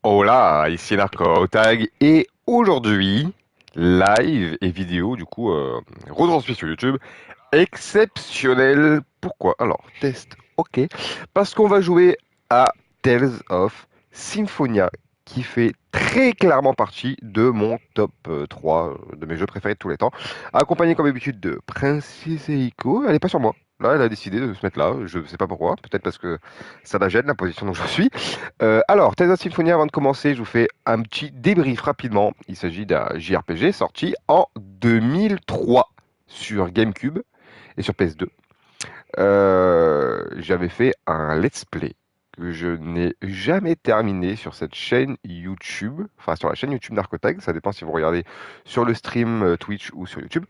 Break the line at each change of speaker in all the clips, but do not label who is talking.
Hola, ici Narco Tag et aujourd'hui, live et vidéo du coup, retransmis sur YouTube, exceptionnel. Pourquoi? Alors, test, ok. Parce qu'on va jouer à Tales of Symphonia, qui fait très clairement partie de mon top 3 de mes jeux préférés de tous les temps, accompagné comme d'habitude de Princess Eiko. Elle est pas sur moi. Là, elle a décidé de se mettre là, je sais pas pourquoi, peut-être parce que ça la gêne la position dont je suis. Alors, Tales of Symphonia, avant de commencer, je vous fais un petit débrief rapidement. Il s'agit d'un JRPG sorti en 2003 sur GameCube et sur PS2. J'avais fait un let's play que je n'ai jamais terminé sur cette chaîne YouTube, enfin sur la chaîne YouTube Narcotag, ça dépend si vous regardez sur le stream Twitch ou sur YouTube.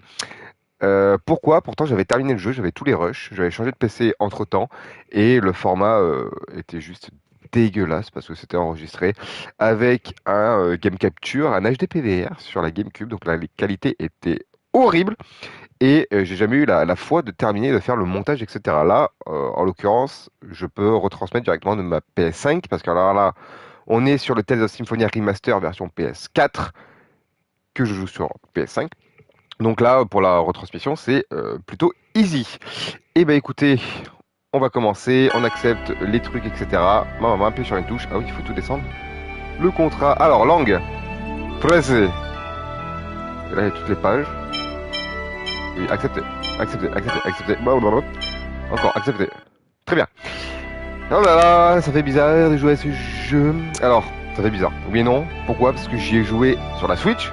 Pourquoi? Pourtant j'avais terminé le jeu, j'avais tous les rushs, j'avais changé de PC entre-temps et le format était juste dégueulasse parce que c'était enregistré avec un game capture, un HD PVR sur la GameCube, donc la qualité était horrible et j'ai jamais eu la foi de terminer, de faire le montage, etc. Là, en l'occurrence, je peux retransmettre directement de ma PS5 parce que alors là, on est sur le Tales of Symphonia Remaster version PS4 que je joue sur PS5. Donc là, pour la retransmission, c'est plutôt easy. Et ben écoutez, on va commencer, on accepte les trucs, etc. On va appuyer sur une touche. Ah oui, il faut tout descendre. Le contrat. Alors, langue. Pressé. Et là, il y a toutes les pages. Oui, accepter. Accepter, accepter, accepter. Blablabla. Encore, accepter. Très bien. Oh là là, ça fait bizarre de jouer à ce jeu. Alors, ça fait bizarre. Oui et non. Pourquoi? Parce que j'y ai joué sur la Switch.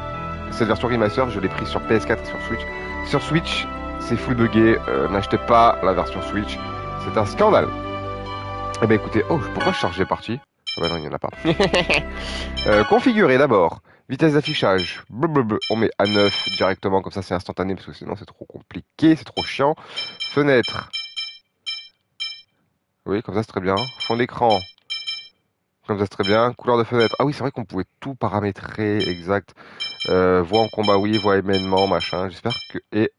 Cette version remaster, je l'ai pris sur PS4 et sur Switch. Sur Switch, c'est full buggé. N'achetez pas la version Switch. C'est un scandale. Eh ben écoutez, oh, pourquoi je charge les parties? Ah bah non, il n'y en a pas. Configurer d'abord. Vitesse d'affichage. On met à 9 directement, comme ça c'est instantané, parce que sinon c'est trop compliqué, c'est trop chiant. Fenêtre. Oui, comme ça c'est très bien. Fond d'écran. Comme ça c'est très bien. Couleur de fenêtre. Ah oui, c'est vrai qu'on pouvait tout paramétrer, exact. Voix en combat, oui, voix événement, machin. J'espère que... Et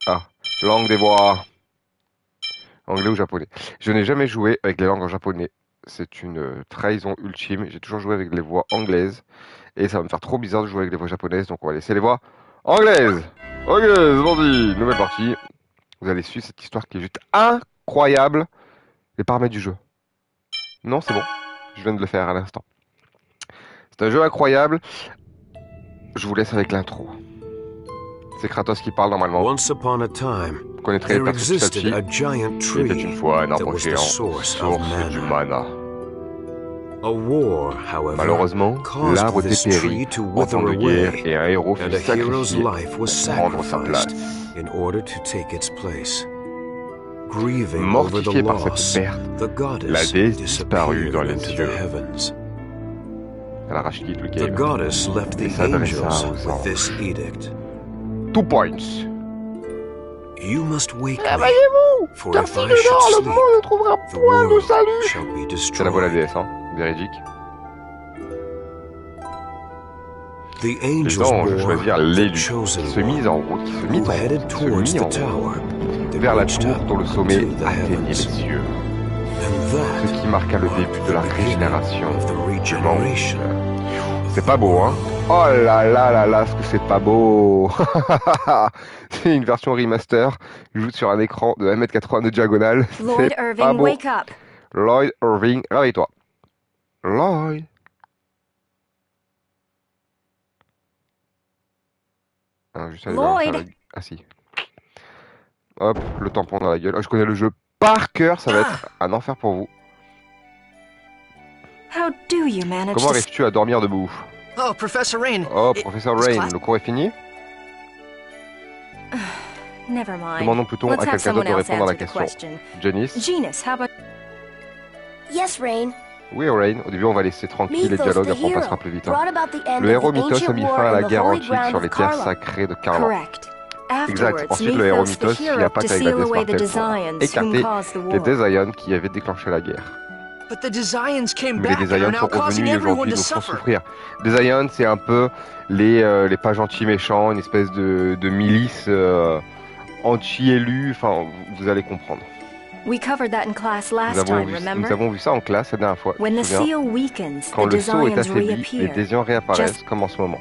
langue des voix. Anglais ou japonais. Je n'ai jamais joué avec les langues en japonais. C'est une trahison ultime. J'ai toujours joué avec les voix anglaises. Et ça va me faire trop bizarre de jouer avec les voix japonaises. Donc on va laisser les voix anglaises. Ok, c'est parti. Nouvelle partie. Vous allez suivre cette histoire qui est juste incroyable. Les paramètres du jeu. Non, c'est bon. Je viens de le faire à l'instant. C'est un jeu incroyable. Je vous laisse avec l'intro. C'est Kratos qui parle normalement.
Once upon a time,
Vous connaîtrez
there
petit à
existed
petit.
a giant
Il était une
tree
fois un
that
arbre
was the
géant,
source of
source du
mana.
mana.
A war, however,
Malheureusement,
caused
l'arbre
this
dépérit
tree to
en temps
wither
de guerre
away,
et un héros
and
fut
a hero's
sacrifié
life was
pour prendre sa
sacrificed
place.
in order to take its place. Grieving over
Mortifié
the
par cette
loss,
perte,
the
la
goddess
déesse disparut dans
disappeared
les
into
cieux.
the heavens.
Elle arrache quitte le
The
game.
goddess left
Et
the
s'adressa
angels
aux
with this
anges.
edict.
2 points.
You must wake me,
Réveillez-vous!
for
Car
if
si
I
je
should
dors, le
sleep,
monde ne trouvera
the
point de
world
salut!
shall be
C'est la voix de la
destroyed.
déesse, hein, véridique.
The
Les
angels
anges
bore
choisirent
the
l'élu, qui
chosen
se mit
one,
en route, qui se mit
who
en
headed
route, qui se
towards
mit
the
en
tower
route,
that
vers la
reached
tour
up
dont le sommet
to the
atteignait
heavens.
les cieux.
And
Ce
that
qui marqua le début de la
marked the beginning
régénération
of the
du monde.
regeneration.
C'est pas beau, hein? Oh là là là là, ce que c'est pas beau! C'est une version remaster, joue sur un écran de 1m80 de diagonale.
Lloyd
C'est pas
Irving,
beau.
wake up.
Lloyd Irving, réveille-toi. Lloyd. Ah, juste aller dans
Lloyd.
Ah si. Hop, le tampon dans la gueule. Oh, je connais le jeu par cœur, ça va être un enfer pour vous.
How do you manage
Comment
to...
arrives-tu à dormir debout?
Oh, Professor Rain.
Oh,
It-
professeur
is
Rain,
class-
le cours est fini?
Never mind.
Demandons plutôt à
Let's have
quelqu'un
someone
d'autre de
else
répondre à la
answer the
question.
question.
Janice?
Genus, how about...
Yes, Rain.
Oui, Rain. Au début, on va laisser tranquille les
Mythos,
dialogues,
the
après on passera
hero,
plus vite. Hein.
brought about the end
Le
of
héros
the
Mythos a
ancient
mis
war
fin à la
in the
guerre
holy
antique
ground
sur
of
les terres
Karla.
sacrées de Karlan.
Correct.
Exact.
Afterwards,
Ensuite, le héros
Mythos,
Mythos,
the
il a
hero,
pas
to
avec la
seal away the
Death Martel
Desians
pour
whom
écarter
caused the
les
war.
Desians qui avaient déclenché la guerre.
But the Desians came
Mais les
back and are
Desians
now
sont
causing
revenus et
everyone
aujourd'hui
to
nous font
suffer.
souffrir. Desians, c'est un peu les pas gentils méchants, une espèce de milice anti-élue, enfin, vous allez comprendre.
We covered that in class
Nous
last
avons,
time,
vu,
remember?
nous avons vu ça en classe la dernière fois.
When
Tu
the
te souviens?
seal weakens,
Quand
the
le sceau est
Desians
affaibli, les
reappear.
Désians réapparaissent
Just-
comme en ce moment.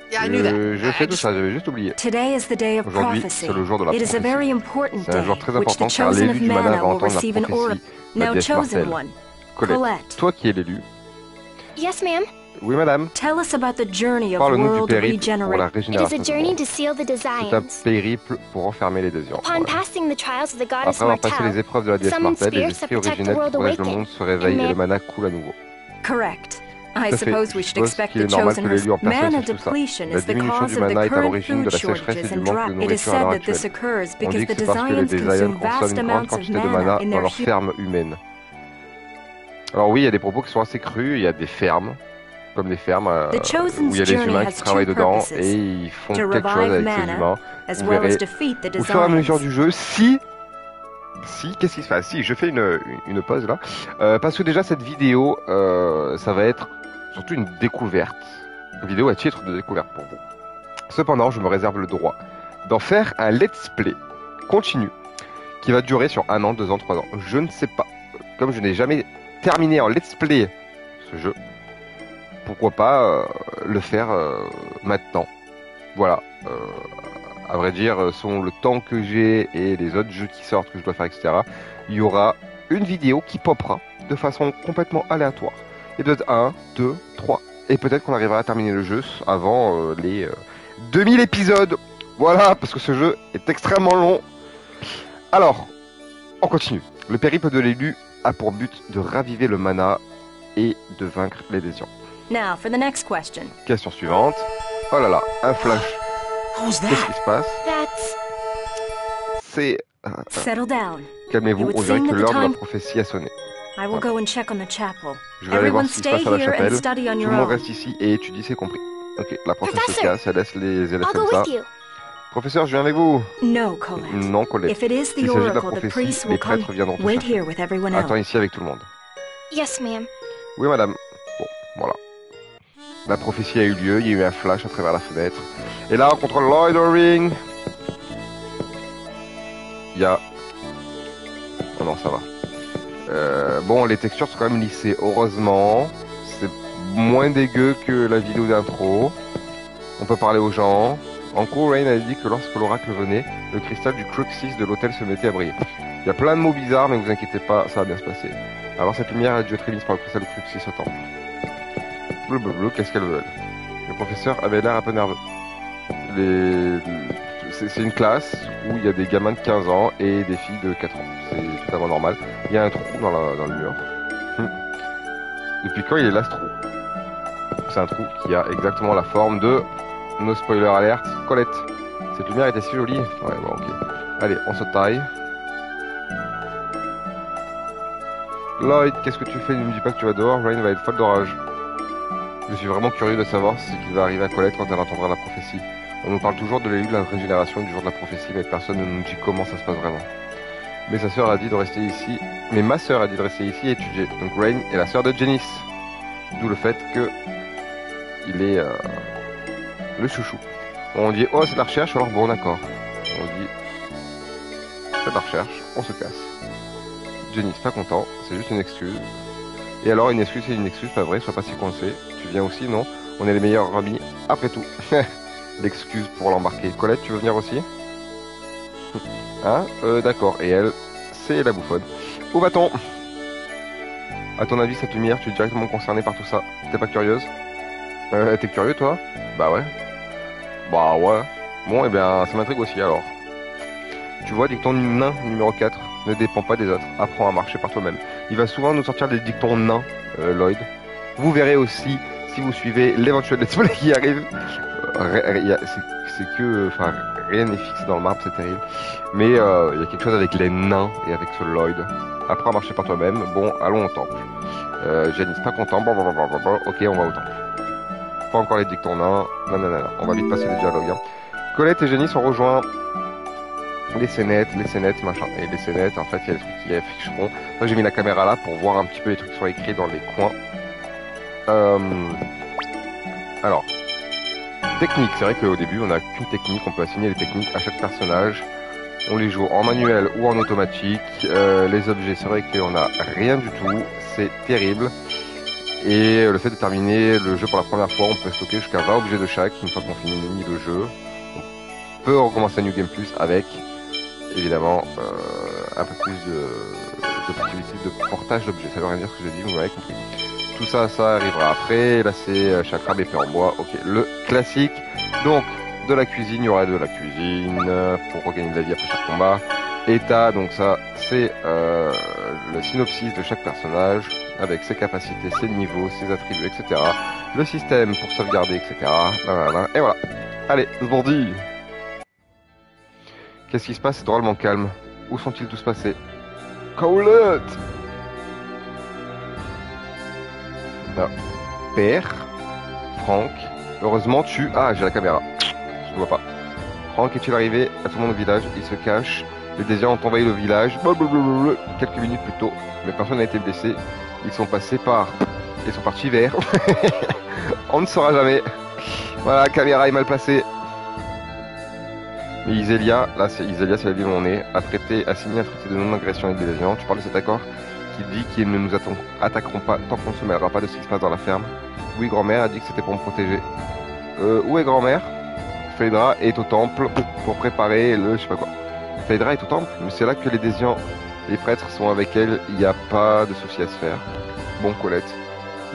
Yeah, I knew that.
Je
I
fais tout
just-
ça, j'avais juste oublié.
Today is the day of
Aujourd'hui,
prophecy.
c'est le jour de la
It is a
prophétie.
very important
C'est un
day,
jour très
which the
important car
chosen
l'élu
of
du mana
mana
va
will
entendre la
receive an orb.
prophétie, la
Now,
déesse
chosen
Martel.
one,
Colette,
Colette,
toi qui es l'élu.
Yes, ma'am.
Oui, madame.
tell us about the journey of
Parle-nous du
world
périple pour la
regeneration.
It is
régénération
a
du
journey
monde.
to seal the
C'est un
Desians.
périple pour enfermer les Désians.
Upon
Voilà.
passing the trials of the goddess
Après avoir passé les
Martel,
épreuves de la déesse
summoned
Martel, les
spirits
esprits
that protect the
originels qui
world
protègent le
awaken.
monde se réveillent et
And
le mana coule à nouveau.
Correct.
Tout
I
à fait.
suppose we
Je
should
suppose
expect
qu'il est
the
normal
chosen
que l'élu en
has
personne
mana
sache tout ça.
depletion
La
is the
diminution
cause
du
of
mana
the
est à
current
l'origine de
food
la sécheresse
shortages
et du
and
manque
drought.
de
It is
nourriture à
said
l'heure
that this
actuelle.
occurs
On
because
dit
the
que c'est parce que les
Desians
Desians
consume
consomment
vast
une grande
amounts of
quantité de
mana
mana
in
dans
their
leur ferme humaine. Alors oui, il y a des propos qui sont assez crus, il y a des fermes, comme des fermes
The Chosen's
où il y a des
journey
humains
has
qui travaillent
two
dedans
purposes.
et ils font
To
quelque chose
revive
avec ces
mana,
humains.
as
Vous
well as
verrez
defeat the
au fur et à mesure
Desians.
du jeu, qu'est-ce qui se passe? Si, je fais une pause là. Parce que déjà, cette vidéo, ça va être surtout une découverte. Une vidéo à titre de découverte pour vous. Cependant, je me réserve le droit d'en faire un let's play continu qui va durer sur 1 an, 2 ans, 3 ans. Je ne sais pas. Comme je n'ai jamais terminé en let's play ce jeu, pourquoi pas le faire maintenant. Voilà. À vrai dire, selon le temps que j'ai et les autres jeux qui sortent que je dois faire, etc., il y aura une vidéo qui popera de façon complètement aléatoire. Et peut-être 1, 2, 3. Et peut-être qu'on arrivera à terminer le jeu avant les 2000 épisodes. Voilà, parce que ce jeu est extrêmement long. Alors, on continue. Le périple de l'élu a pour but de raviver le mana et de vaincre les Désians.
Now for the next question.
Question suivante. Oh là là, un flash.
What was
Qu'est-ce
that?
qui se passe?
That's
C'est...
Settle down.
Calmez-vous,
It would
on dirait
seem
que
that the
l'heure de la
time-
prophétie a sonné.
I will go and check on the chapel.
Je vais aller voir
Everyone
ce qui se
stay
passe à la
here and
chapelle.
study on
Tout
your
le monde
own.
reste ici et étudie, c'est compris. Ok, la prof se
Professor,
casse, elle laisse les élèves
I'll
comme
go
ça.
with you.
Professeur, je viens avec vous.
No, Colette.
Non, Colette.
If it is
S'il
the
s'agit de la
oracle, the
prophétie,
priests
les
will come.
prêtres viendront te
Wait
chercher.
here with everyone
Attends
else.
ici avec tout le monde.
Yes, ma'am.
Oui, madame. Bon, voilà. La prophétie a eu lieu, il y a eu un flash à travers la fenêtre. Et là, contre Loitering, il y a... Oh non, ça va. Bon, les textures sont quand même lissées, heureusement. C'est moins dégueu que la vidéo d'intro. On peut parler aux gens. En cours, Rain a dit que lorsque l'oracle venait, le cristal du Cruxis de l'hôtel se mettait à briller. Il y a plein de mots bizarres, mais vous inquiétez pas, ça va bien se passer. Alors cette lumière a dû être émise par le cristal du Cruxis au temple. Bleu, qu'est-ce qu'elle veut? Le professeur avait l'air un peu nerveux. C'est une classe où il y a des gamins de 15 ans et des filles de 4 ans. C'est totalement normal. Il y a un trou dans le mur. Depuis quand il est là ce trou? C'est un trou qui a exactement la forme de... No spoiler alert, Colette. Cette lumière était si jolie. Ouais, bon, ok. Allez, on se taille. Lloyd, qu'est-ce que tu fais? Ne me dis pas que tu vas dehors, Rain va être folle d'orage. Je suis vraiment curieux de savoir ce qui va arriver à Colette quand elle entendra la prophétie. On nous parle toujours de l'élu de la régénération du jour de la prophétie, mais personne ne nous dit comment ça se passe vraiment. Mais sa sœur a dit de rester ici. Mais ma sœur a dit de rester ici et étudier. Donc Rain est la sœur de Janice. D'où le fait que il est le chouchou. On dit oh c'est de la recherche, alors bon d'accord. On dit c'est de la recherche, on se casse. Janice pas content, c'est juste une excuse. Et alors une excuse c'est une excuse, pas vrai, sois pas si coincé. Tu viens aussi, non? On est les meilleurs amis après tout. L'excuse pour l'embarquer. Colette, tu veux venir aussi? Hein? D'accord. Et elle, c'est la bouffonne. Où va-t-on? À ton avis, cette lumière, tu es directement concerné par tout ça. T'es pas curieuse? T'es curieux, toi? Bah ouais. Bah ouais. Bon, et bien, ça m'intrigue aussi, alors. Tu vois, dicton nain numéro 4 ne dépend pas des autres. Apprends à marcher par toi-même. Il va souvent nous sortir des dictons nains, Lloyd. Vous verrez aussi, si vous suivez l'éventuel let's play qui arrive, c'est que, enfin, rien n'est fixé dans le marbre, c'est terrible. Mais il y a quelque chose avec les nains et avec ce Lloyd. Apprends à marcher par toi-même. Bon, allons au temple. Janice pas content. Bon, ok, on va au temple. Pas encore les dictons nains. Non. On va vite passer les dialogues. Hein. Colette et Janice ont rejoint les scénettes, machin. Et les scénettes, en fait, il y a des trucs qui afficheront. Moi, j'ai mis la caméra là pour voir un petit peu les trucs qui sont écrits dans les coins. Alors, technique, c'est vrai qu'au début, on n'a qu'une technique. On peut assigner les techniques à chaque personnage On les joue en manuel ou en automatique. Les objets, c'est vrai qu'on n'a rien du tout. C'est terrible. Et le fait de terminer le jeu pour la première fois, on peut stocker jusqu'à 20 objets de chaque. Une fois qu'on finit le jeu, on peut recommencer un New Game Plus avec, évidemment, un peu plus de possibilités de portage d'objets. Ça veut rien dire ce que j'ai dit, vous m'avez compris. Tout ça, ça arrivera après. Là, c'est chakra BP en bois. Ok, le classique. Donc, de la cuisine, il y aura de la cuisine pour regagner de la vie après chaque combat. État, donc ça, c'est le synopsis de chaque personnage avec ses capacités, ses niveaux, ses attributs, etc. Le système pour sauvegarder, etc. Et voilà. Allez, c'est parti. Qu'est-ce qui se passe? C'est drôlement calme. Où sont-ils tous passés? Colette! Là. Père, Franck, heureusement tu... Ah, j'ai la caméra. Je ne vois pas. Franck est-il arrivé à tout le monde au village? Il se cache. Les désirs ont envahi le village. Blablabla. Quelques minutes plus tôt, mais personne n'a été blessé. Ils sont passés par... Ils sont partis vers... On ne saura jamais. Voilà, la caméra est mal placée. Mais Isélia, là c'est Isélia, c'est la ville où on est, a signé un traité de non-agression avec les désirs. Tu parles de cet accord qui dit qu'ils ne nous attaqueront pas tant qu'on ne se mêlera pas de ce qui se passe dans la ferme. Oui, grand-mère a dit que c'était pour me protéger. Où est grand-mère? Phaedra est au temple pour préparer le... je sais pas quoi. Phaedra est au temple, mais c'est là que les désians, les prêtres sont avec elle, il n'y a pas de souci à se faire. Bon, Colette,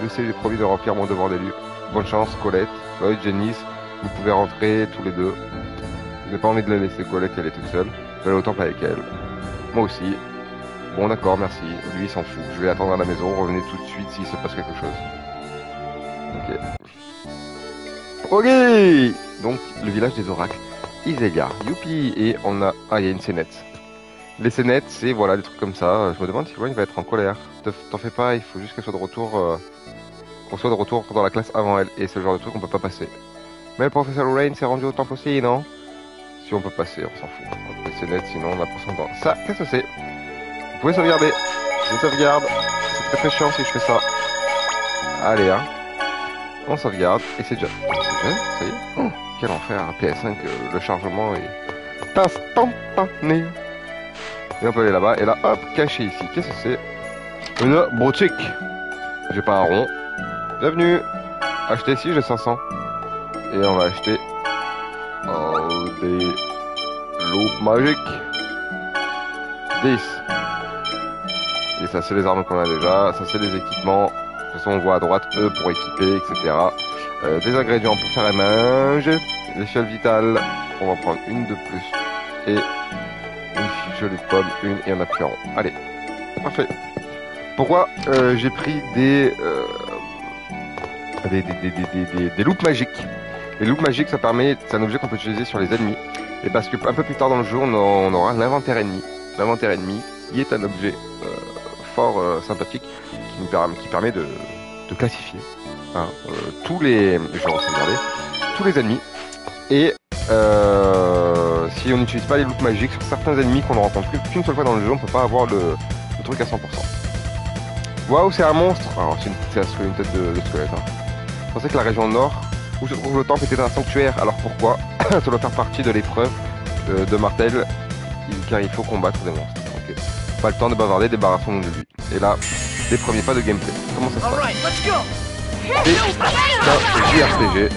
je sais, j'ai promis de remplir mon devoir d'élu. Bonne chance, Colette. Lloyd, Janice, vous pouvez rentrer tous les deux. Je n'ai pas envie de la laisser, Colette, elle est toute seule. Je vais aller au temple avec elle. Moi aussi. Bon, d'accord, merci. Lui, il s'en fout. Je vais attendre à la maison, revenez tout de suite s'il se passe quelque chose. Ok. Ok. Donc, le village des oracles. Isélia. Youpi. Et on a... Ah, il y a une scénette. Les scénettes, c'est, voilà, des trucs comme ça. Je me demande si Wayne va être en colère. T'en fais pas, il faut juste qu'elle soit de retour... qu'on soit de retour dans la classe avant elle. Et c'est le genre de truc qu'on peut pas passer. Mais le professeur Lorraine s'est rendu au temple aussi, non? Si on peut passer, on s'en fout. On peut passer net, sinon on a pourcentage. Ça, qu'est-ce que c'est? Vous pouvez sauvegarder. Je sauvegarde. C'est très très chiant si je fais ça. Allez, hein. On sauvegarde. Et c'est déjà... C'est déjà? Ça y est? Oh, quel enfer. PS5, le chargement est instantané. Et on peut aller là-bas. Et là, hop, caché ici. Qu'est-ce que c'est? Une boutique. J'ai pas un rond. Bienvenue. Acheter ici, j'ai 500. Et on va acheter... des loupes magiques. 10. Et ça c'est les armes qu'on a déjà. Ça c'est les équipements. De toute façon on voit à droite E pour équiper, etc. Des ingrédients pour faire un manger. L'échelle vitale. On va prendre une de plus. Et une jolie pomme. Une et on a plus un rond. Allez. Parfait. Pourquoi j'ai pris des loupes magiques? Les loupes magiques, ça permet, c'est un objet qu'on peut utiliser sur les ennemis. Et parce que un peu plus tard dans le jeu, on aura l'inventaire ennemi. L'inventaire ennemi, qui est un objet fort sympathique, qui permet de classifier hein, tous les, je vais regarder, tous les ennemis. Et si on n'utilise pas les loupes magiques sur certains ennemis qu'on ne rencontre qu'une seule fois dans le jeu, on peut pas avoir le truc à 100%. Waouh, c'est un monstre. Alors c'est une tête de squelette. Hein. Je pensais que la région nord où se trouve le temple était un sanctuaire. Alors pourquoi? Ça doit faire partie de l'épreuve de Martel, car il faut combattre des monstres. Okay. Pas le temps de bavarder, débarrassons-nous de lui. Et là, les premiers pas de gameplay. Comment ça se passe? C'est JRPG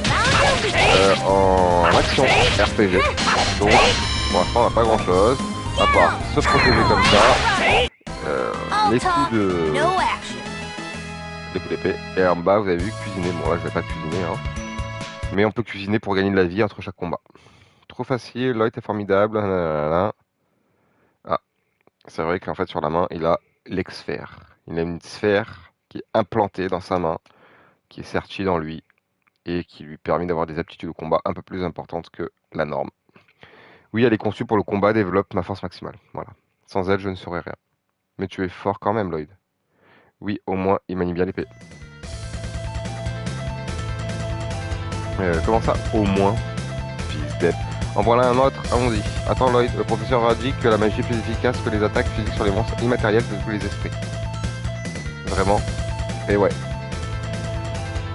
en action RPG. Donc pour l'instant on n'a pas grand chose à part se protéger comme ça. Les coups de... Les coups d'épée. Et en bas vous avez vu cuisiner. Bon là je vais pas cuisiner hein. Mais on peut cuisiner pour gagner de la vie entre chaque combat. Trop facile, Lloyd est formidable. Ah, c'est vrai qu'en fait sur la main, il a l'ex-sphère. Il a une sphère qui est implantée dans sa main, qui est sertie dans lui, et qui lui permet d'avoir des aptitudes au combat un peu plus importantes que la norme. Oui, elle est conçue pour le combat, développe ma force maximale. Voilà. Sans elle, je ne saurais rien. Mais tu es fort quand même, Lloyd. Oui, au moins, il manie bien l'épée. Comment ça? Au moins. Fils d'Ep. En voilà un autre, allons-y. Attends Lloyd, le professeur a dit que la magie est plus efficace que les attaques physiques sur les monstres immatériels de tous les esprits. Vraiment. Et ouais.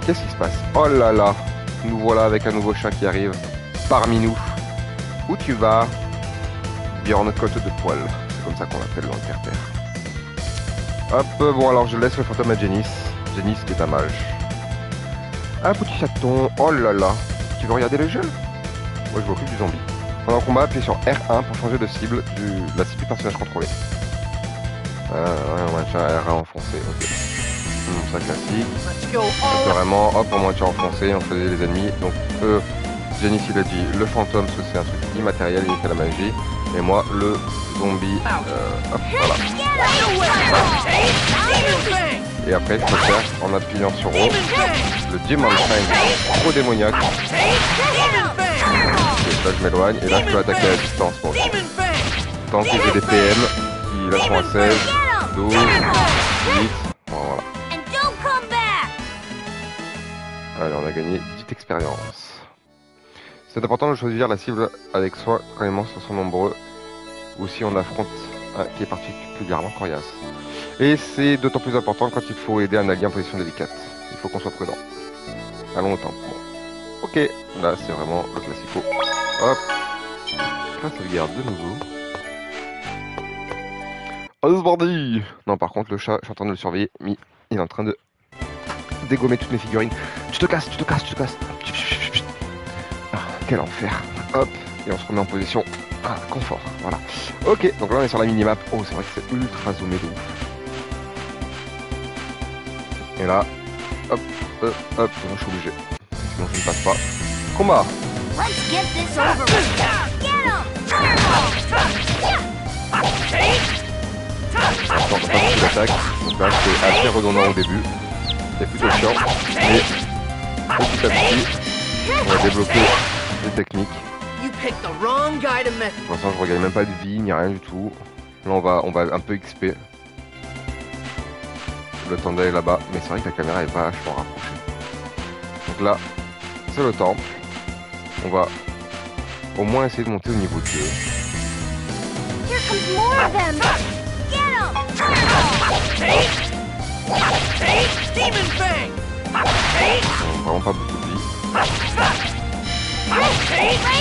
Qu'est-ce qui se passe? Oh là là. Nous voilà avec un nouveau chat qui arrive parmi nous. Où tu vas? Bjorn Côte de Poil. C'est comme ça qu'on l'appelle dans le père-père. Hop, bon alors je laisse le fantôme à Janice. Janice qui est un mage. Un petit chaton, oh là là. Tu veux regarder le jeu? Moi je m'occupe du zombie. Pendant le combat, appuyez sur R1 pour changer de cible la cible du personnage contrôlé. R1 enfoncé, ok. Ça classique.
Let's go
C'est
all
vraiment, hop, en moitié enfoncé, on faisait les ennemis. Donc, Janice il a dit le fantôme, parce que c'est un truc immatériel, il fait la magie. Et moi, le zombie, hop, voilà. Et après, je peux faire, en appuyant sur O, le Demon Fang, trop démoniaque. Et là, je m'éloigne, et là, je peux attaquer à distance. Bon. Tant que j'ai des PM, qui là sont à 16, 12, 8, bon, voilà. Allez, on a gagné 10 expériences. C'est important de choisir la cible avec soi quand les monstres sont nombreux ou si on affronte un qui est particulièrement coriace. Et c'est d'autant plus important quand il faut aider un allié en position délicate. Il faut qu'on soit prudent. Allons au temple. Bon. Ok, là c'est vraiment le classico. Hop. Là, sauvegarde de nouveau. Oh, ce bordel! Non, par contre, le chat, je suis en train de le surveiller. Il est en train de dégommer toutes mes figurines. Tu te casses, tu te casses, tu te casses. Ah, quel enfer. Hop, et on se remet en position. Ah, confort, voilà. Ok, donc là on est sur la minimap. Oh, c'est vrai que c'est ultra zoomé de ouf. Et là, hop, bon, je suis obligé. Sinon je ne passe pas. Combat!
Let's get this over with.
Attends, on passe sur l'attaque. Donc là c'est assez redondant au début. C'est plutôt chiant. Mais petit à petit, on va débloquer les techniques.
You picked the wrong guy to mess.
Pour l'instant je regagne même pas de vie, ni rien du tout. Là on va un peu XP. Le temps d'aller là-bas, mais c'est vrai que la caméra est vachement rapprochée. Donc là, c'est le temple. On va au moins essayer de monter au niveau 2.
Here comes more of them. Get 'em.
Demon Fang!
Vraiment pas beaucoup de vie.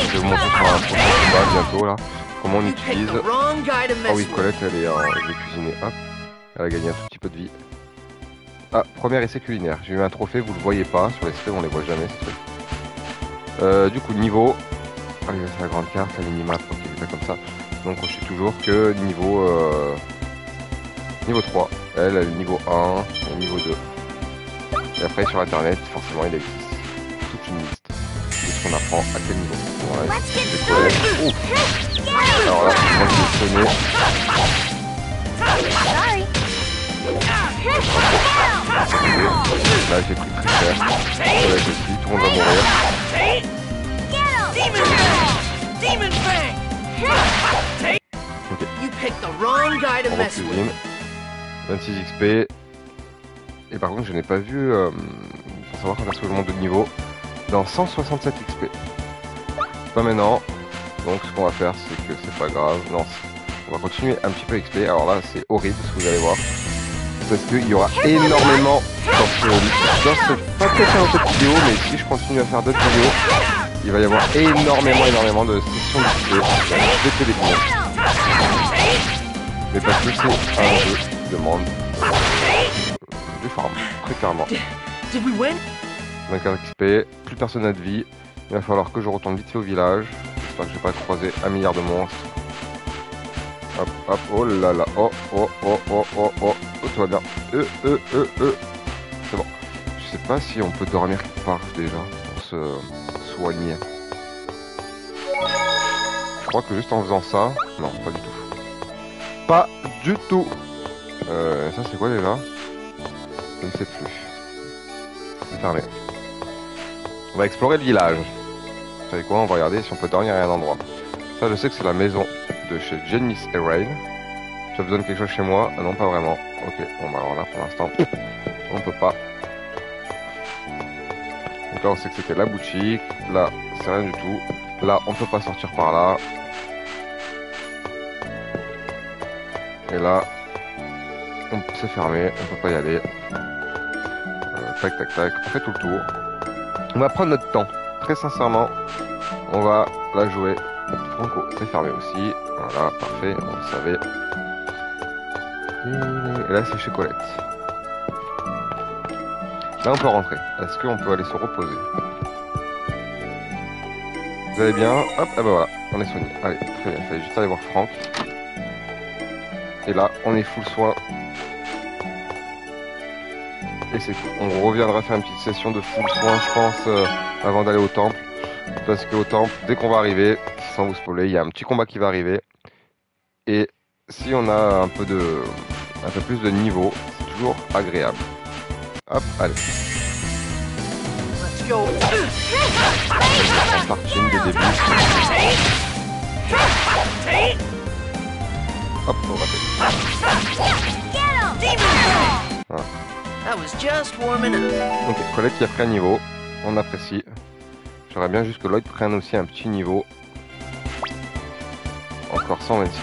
Je vais vous montrer pour un prochain combat bientôt là. Comment on
You picked
utilise.
the wrong guy to
Ah
mess
oui,
with.
Colette elle est je l'ai cuisinée. Hop. Elle a gagné un tout petit peu de vie. Ah, premier essai culinaire. J'ai eu un trophée, vous le voyez pas. Sur les streams, on les voit jamais ces trucs. Du coup, niveau. Ah, c'est la grande carte, la minimap, ok, c'est comme ça. Donc je suis toujours que niveau niveau 3. Elle est niveau 1 et niveau 2. Et après sur internet, forcément il existe toute une liste de ce qu'on apprend à quel niveau. Voilà,
Let's get
des collègues. Oh. Alors là, moi je vais sonner.
Sorry.
Là j'ai pris très cher. Collègue aussi, tout le monde va mourir.
Demon Fang! Demon Fang!
Ok,
You picked the wrong guy to
on
mess with.
recuisine. 26 XP. Et par contre je n'ai pas vu, pour savoir quand est-ce que je monte de niveau, dans 167 XP. Pas maintenant. Donc ce qu'on va faire c'est que c'est pas grave. Non, on va continuer un petit peu XP. Alors là c'est horrible ce que vous allez voir. Parce qu'il y aura énormément pas peut-être dans cette vidéo, mais si je continue à faire d'autres vidéos, il va y avoir énormément de sessions d'XP. Je vais des billets. Mais parce que c'est un jeu qui demande du farm, très clairement.
Did we win?
24 XP, plus personne n'a de vie. Il va falloir que je retourne vite fait au village. J'espère que je vais pas croiser un milliard de monstres. Hop, hop, oh là là, oh, tout va bien. C'est bon. Je sais pas si on peut dormir quelque part déjà pour se soigner. Je crois que juste en faisant ça, non, pas du tout. Pas du tout. Ça c'est quoi déjà? Je ne sais plus. C'est fermé. On va explorer le village. Vous savez quoi? On va regarder si on peut dormir à un endroit. Ça, je sais que c'est la maison de chez Janice et Rain. J'ai besoin de quelque chose chez moi? Ah non, pas vraiment. Ok, bon bah alors là, pour l'instant, on peut pas. Donc là, on sait que c'était la boutique. Là, c'est rien du tout. Là, on peut pas sortir par là. Et là, c'est fermé, on peut pas y aller. Tac, tac, tac, on fait tout le tour. On va prendre notre temps. Très sincèrement, on va la jouer. Franco, c'est fermé aussi. Voilà, parfait, on le savait. Et là, c'est chez Colette. Là, on peut rentrer. Est-ce qu'on peut aller se reposer? Vous allez bien? Hop, ah bah voilà, on est soigné. Allez, très bien, il fallait juste aller voir Franck. Et là, on est full soin. Et c'est cool. On reviendra faire une petite session de full soin, je pense, avant d'aller au temple. Parce qu'au temple, dès qu'on va arriver, sans vous spoiler, il y a un petit combat qui va arriver. Et si on a un peu plus de niveau, c'est toujours agréable. Hop, allez.
Let's go.
On starting dès le début. Hop, on rappelle. Voilà.
I was just warming up.
Ok, Colette qui a pris un niveau, on apprécie. J'aimerais bien juste que Lloyd prenne aussi un petit niveau. Encore 126.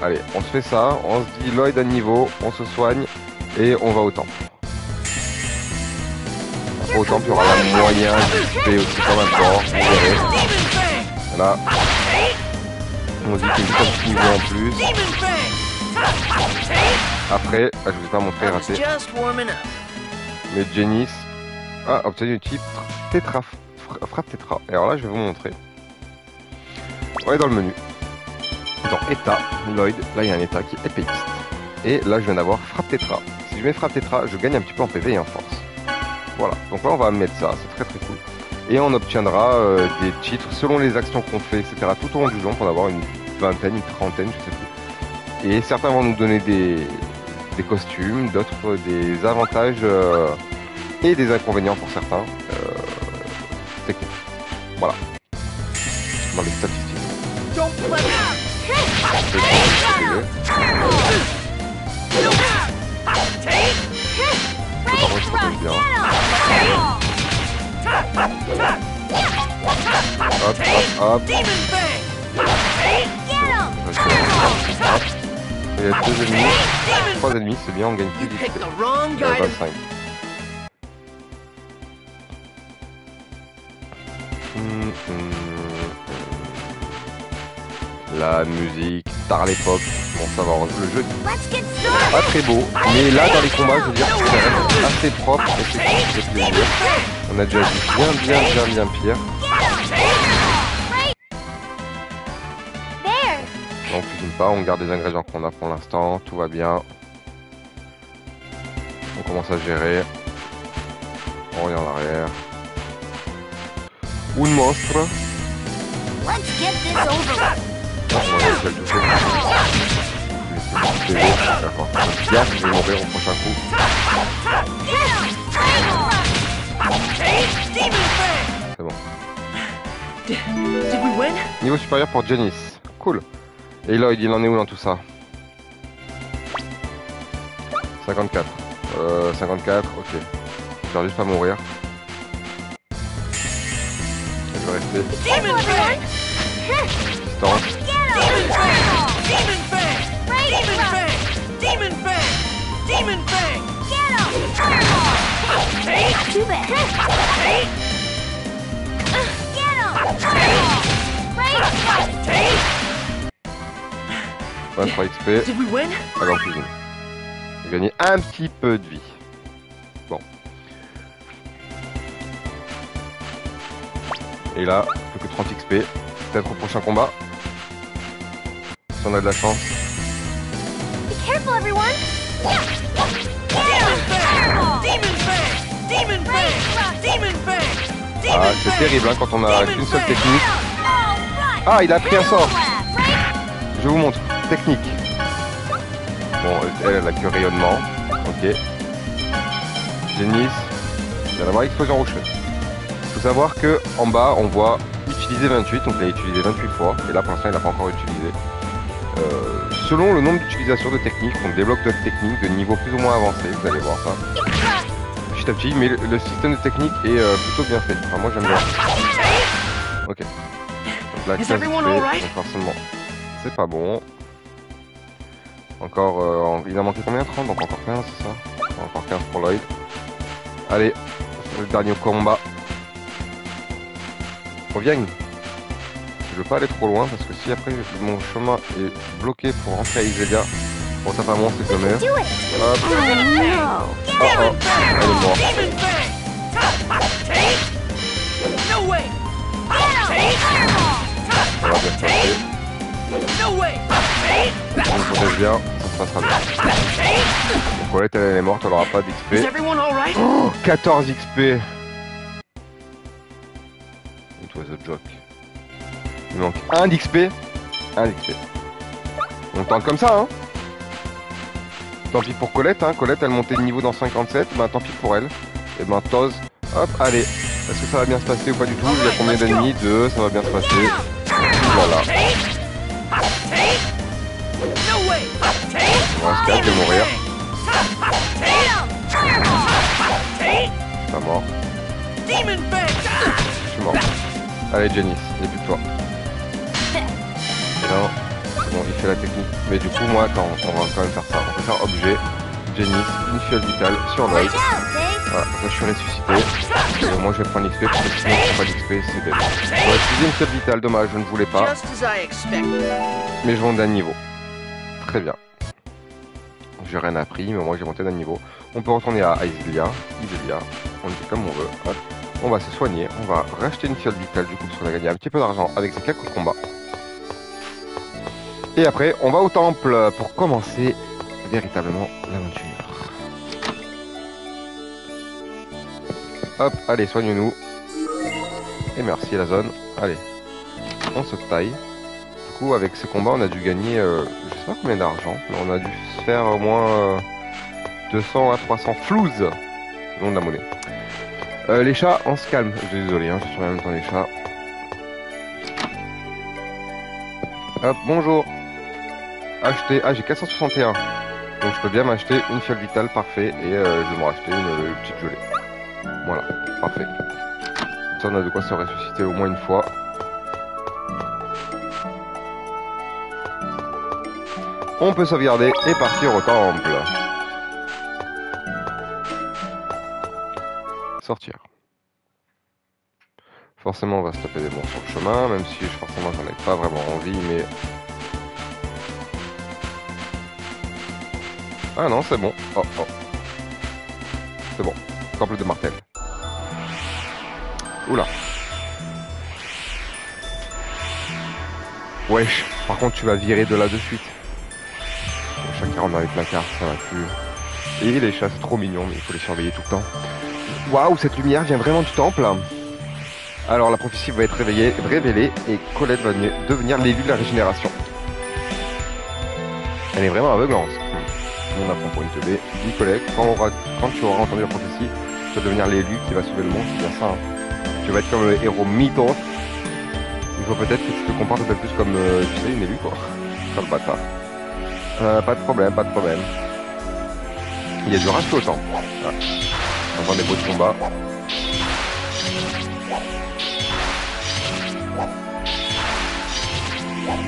Allez, on se fait ça, on se dit Lloyd à niveau, on se soigne et on va au temple. Après, au temple, il y aura la moyen d'XP aussi comme un fort, vous verrez. Là, on dit qu'il y a un petit niveau en plus.
Demon Fang.
Après, je vous ai pas montré
I was
raté,
just warming up.
mais Janice a obtenu le titre Tétra, frappe Tétra. Et alors là, je vais vous montrer. On est dans le menu. Dans état, Lloyd, là il y a un état qui est épéiste. Et là je viens d'avoir frappe tétra. Si je mets frappe tétra, je gagne un petit peu en PV et en force. Voilà, donc là on va mettre ça, c'est très très cool. Et on obtiendra des titres selon les actions qu'on fait, etc. tout au long du jeu, pour en avoir une vingtaine, une trentaine, je sais plus. Et certains vont nous donner des costumes, d'autres des avantages et des inconvénients pour certains. Techniques. Voilà. Dans les statistiques.
Don't let up.
Hop, hop, hop.
Demon Fang.
Il y a 2 ennemis, 3 ennemis, c'est bien, on gagne
You
plus
picked
d'XP.
the wrong guy to
25. La musique, tard l'époque, bon ça va, le jeu
Let's get
est
started.
pas très beau, mais là dans les combats, je veux dire, ça reste assez propre et c'est cool, ça fait plaisir. On a déjà vu bien pire.
There.
On cuisine pas, on garde les ingrédients qu'on a pour l'instant, tout va bien. On commence à gérer. On revient en arrière. Un monstre.
Let's get this over.
On va essayer de le toucher. Je vais essayer de toucher. D'accord. Bien, je vais mourir au prochain coup.
Demon Fang.
C'est bon.
Did we win?
Niveau supérieur pour Janice. Cool. Et Lloyd, il en est où dans tout ça? 54. 54, ok. J'arrive juste pas à mourir. Je vais rester
Demon Fang.
distance.
Demon Fang. Demon Fang. Demon Fang. Demon Fang. Demon Fang.
Too bad. Get him.
23 XP.
Did we win?
Allez, en cuisine. J'ai gagné un petit peu de vie. Bon. Et là, plus que 30 XP. Peut-être au prochain combat. Si on a de la chance.
Be careful, everyone.
Demon Fang. Demon Fang. Demon Fang. Demon Fang.
Ah,
Demon
c'est
Fang.
terrible hein, quand on a qu'une seule technique.
All right.
Ah, il a pris un sort.
Right?
Je vous montre. Technique. Bon, elle a que rayonnement. Ok. Janice. Il va y avoir explosion rocheuse. Il faut savoir que en bas, on voit utiliser 28. Donc, il a utilisé 28 fois. Et là, pour l'instant, il n'a pas encore utilisé. Selon le nombre d'utilisations de techniques, on débloque d'autres techniques de niveau plus ou moins avancé. Vous allez voir ça. Petit à petit, mais le système de technique est plutôt bien fait. Enfin, moi, j'aime bien. Ok. Donc là, 15
Is everyone
XP,
all right?
donc forcément, c'est pas bon. Encore, il a manqué combien? 30, donc encore 15, c'est ça? Encore 15 pour Lloyd. Allez, le dernier combat. On vient. je veux pas aller trop loin parce que si après mon chemin est bloqué pour rentrer à Iselia, bon ça vraiment c'est comme
Do it!
hop,
Oh
oh, elle est morte.
Demon Fang! Take! No way! Take!
Ça va bien se passer.
No way! Take!
On se protège bien, ça se passera bien. Donc Colette elle est morte, elle aura pas
Is
d'XP.
everyone alright?
Oh, 14 XP. It was a joke. Il manque 1 d'XP. 1 d'XP. On tente comme ça, hein. Tant pis pour Colette, hein. Colette, elle montait de niveau dans 57. Ben, tant pis pour elle. Et ben, Toz, hop, allez. Est-ce que ça va bien se passer ou pas du tout? Il y a combien d'ennemis? 2, ça va bien se passer. Voilà.
No way! Take!
On va se calmer, je vais mourir.
Take!
Pas mort.
Demon Fang!
Je suis mort. Allez, Janice, il n'y a plus que toi. Et là, bon, il fait la technique. Mais du coup, moi, attends, on va quand même faire ça. On peut faire objet, Janice, une fiole vitale sur Lloyd.
Watch out, Dave!
Voilà, comme ça je suis ressuscité. Et moi je vais prendre l'XP parce que sinon je prends pas d'XP, c'est bête. On va utiliser une fiole vitale, dommage, je ne voulais pas.
Just as I expected.
Mais je monte d'un niveau. Très bien. J'ai rien appris, mais moi j'ai monté d'un niveau. On peut retourner à Iselia. On le fait comme on veut. Hop. On va se soigner. On va racheter une fiole vitale du coup parce qu'on a gagné un petit peu d'argent avec ces quelques combats. Et après, on va au temple pour commencer véritablement l'aventure. Hop, allez, soigne-nous. Et merci la zone. Allez, on se taille. Du coup, avec ces combats, on a dû gagner, je sais pas combien d'argent, mais on a dû se faire au moins 200 à 300 flouses, selon de la monnaie. Les chats, on se calme. Je suis désolé, hein, je suis en même temps les chats. Hop, bonjour. Acheter. Ah, j'ai 461. Donc je peux bien m'acheter une fiole vitale, parfait. Et je vais me racheter une petite gelée. Voilà, parfait. Ça, on a de quoi se ressusciter au moins une fois. On peut sauvegarder et partir au temple. Sortir. Forcément, on va se taper des monstres sur le chemin, même si forcément j'en ai pas vraiment envie, mais... Ah non, c'est bon. Oh, oh. C'est bon. Temple de Martel. Oula. Wesh. Par contre, tu vas virer de là de suite. Chacun rentre dans les placards, ça va plus. Et les chats, c'est trop mignon, mais il faut les surveiller tout le temps. Waouh, cette lumière vient vraiment du temple. Alors, la prophétie va être révélée et Colette va devenir l'élu de la régénération. Elle est vraiment aveuglante. On apprend pour une teubée. Dis Colette, quand tu auras entendu la prophétie, tu vas devenir l'élu qui va sauver le monde, c'est bien ça. Hein. Tu vas être comme le héros mythos. Il faut peut-être que tu te comportes un peu plus comme, tu sais, une élue, quoi. Comme bâtard. Pas de problème, pas de problème. Il y a du rage au temps. Voilà. On entend des bruits de combat.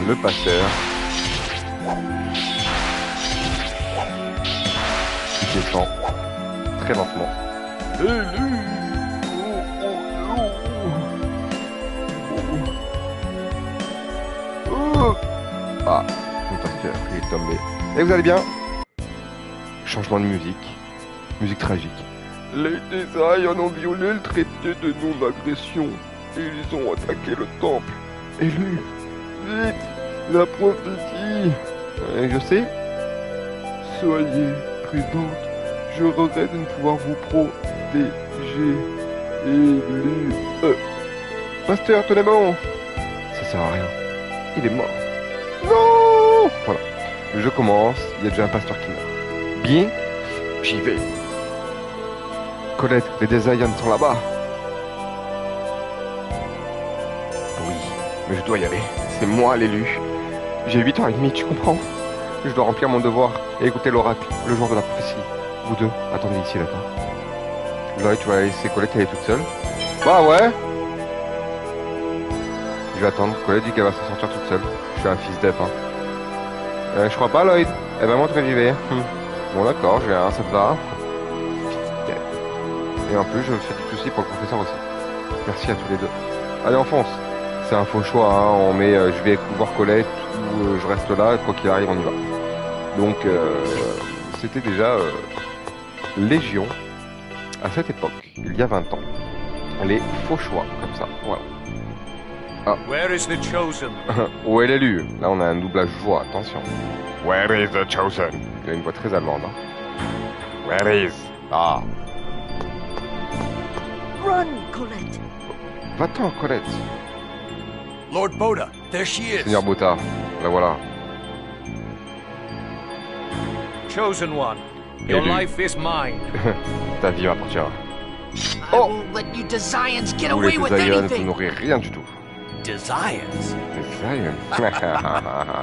Le pasteur. Qui descend très lentement. Élu. Ah, le pasteur, il est tombé. Et vous allez bien? Changement de musique. Musique tragique. Les Désirants ont violé le traité de non-agression. Et ils ont attaqué le temple. Élu, vite, la prophétie. Je sais. Soyez prudente. Je regrette de ne pouvoir vous protéger. Élu. Pasteur, tenez bon. Ça sert à rien. Il est mort. Non. Voilà. Le jeu commence. Il y a déjà un pasteur qui meurt. Bien. J'y vais. Colette, les Désirants sont là-bas. Oui, mais je dois y aller. C'est moi l'élu. J'ai 8 ans et demi, tu comprends? Je dois remplir mon devoir et écouter l'oracle, le jour de la prophétie. Vous deux, attendez ici, d'accord? Lloyd, tu vas laisser Colette, elle est toute seule? Bah ouais. Je vais attendre. Colette dit qu'elle va s'en sortir toute seule. Je suis un fils d'Ep, hein. Je crois pas, Lloyd. Elle va montrer j'y vais. Bon, d'accord, je viens, ça te va. Et en plus, je fais du souci pour le professeur aussi. Merci à tous les deux. Allez, on fonce. c'est un faux choix, hein. On met je vais voir Colette ou je reste là, quoi qu'il arrive, on y va. Donc, c'était déjà Légion à cette époque, il y a 20 ans. Les faux choix, comme ça, voilà.
Where is the chosen?
Où est l'élu? Là, on a un doublage voix, attention. Where is the chosen? Il a une voix très allemande. Hein. Where is? Ah.
Run, Colette.
Va-t'en, Colette.
Lord Boda, there she is.
Seigneur Bota, la voilà.
Chosen one, your
Élu.
life is mine.
Ta vie m'appartiendra.
I won't let you Desians get
Vous les
away with
Zions, vous
anything.
n'aurez rien du tout.
Desires?
Des Zions.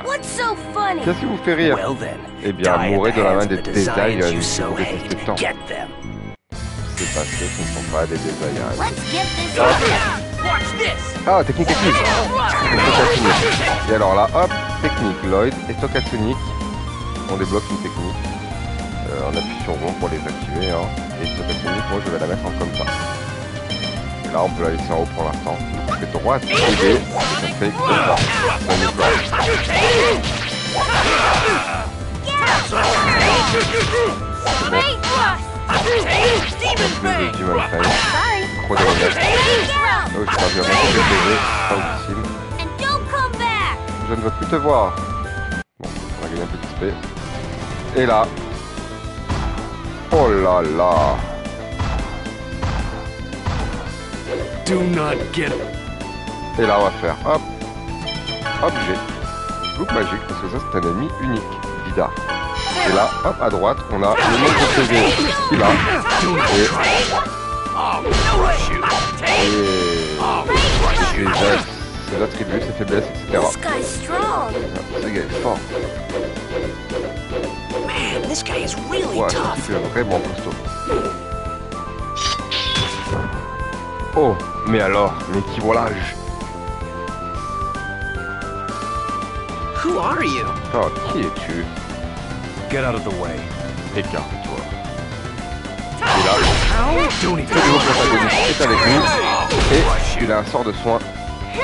What's so funny?
Qu'est-ce qui vous fait rire?
Well then,
Eh bien,
die at
mourrez
the
de la
hands
main
of
des
the Desians you
Zions,
so
vous
hate
détestez
to
tant.
get them.
C'est parce que ce ne sont pas des Zions.
Let's get this
Watch this.
Ah, technique technique. Tokatsunic. Et alors là, hop, technique. Lloyd et Tokatsunic. On débloque une technique. On appuie sur rond pour les activer. Hein. Et Tokatsunic, moi je vais la mettre en comme ça. Et là, on peut la laisser en haut pour l'instant. On fait droite, et B, et ça fait comme ça. On est blanc.
Great thrust!
Demon Fang.
Du même taille.
Sorry.
Trop de remettre.
Get him!
Oh, je crois que je vais remettre le PV. Pas difficile.
And don't come back!
Je ne veux plus te voir. Bon, on va gagner un peu d'XP. Et là. Oh là là.
Do not get
Et là, on va faire hop. Objet. Loupe magique, parce que ça, c'est un ennemi unique. Vidar. Et là, hop, à droite, on a le nombre de PV qu'il a. Et ses attributs, ses faiblesses, etc.
This guy's strong.
Ce gars est fort.
Man, this guy is really
Ouais, ce
tough.
type est vraiment costaud. Oh, mais alors, mais qui volage.
Who are you?
Oh, qui es-tu?
Get out of the way.
Écarte-toi. Et là,
Don't
le
even
nouveau protagoniste est avec nous. Et il a un sort de soin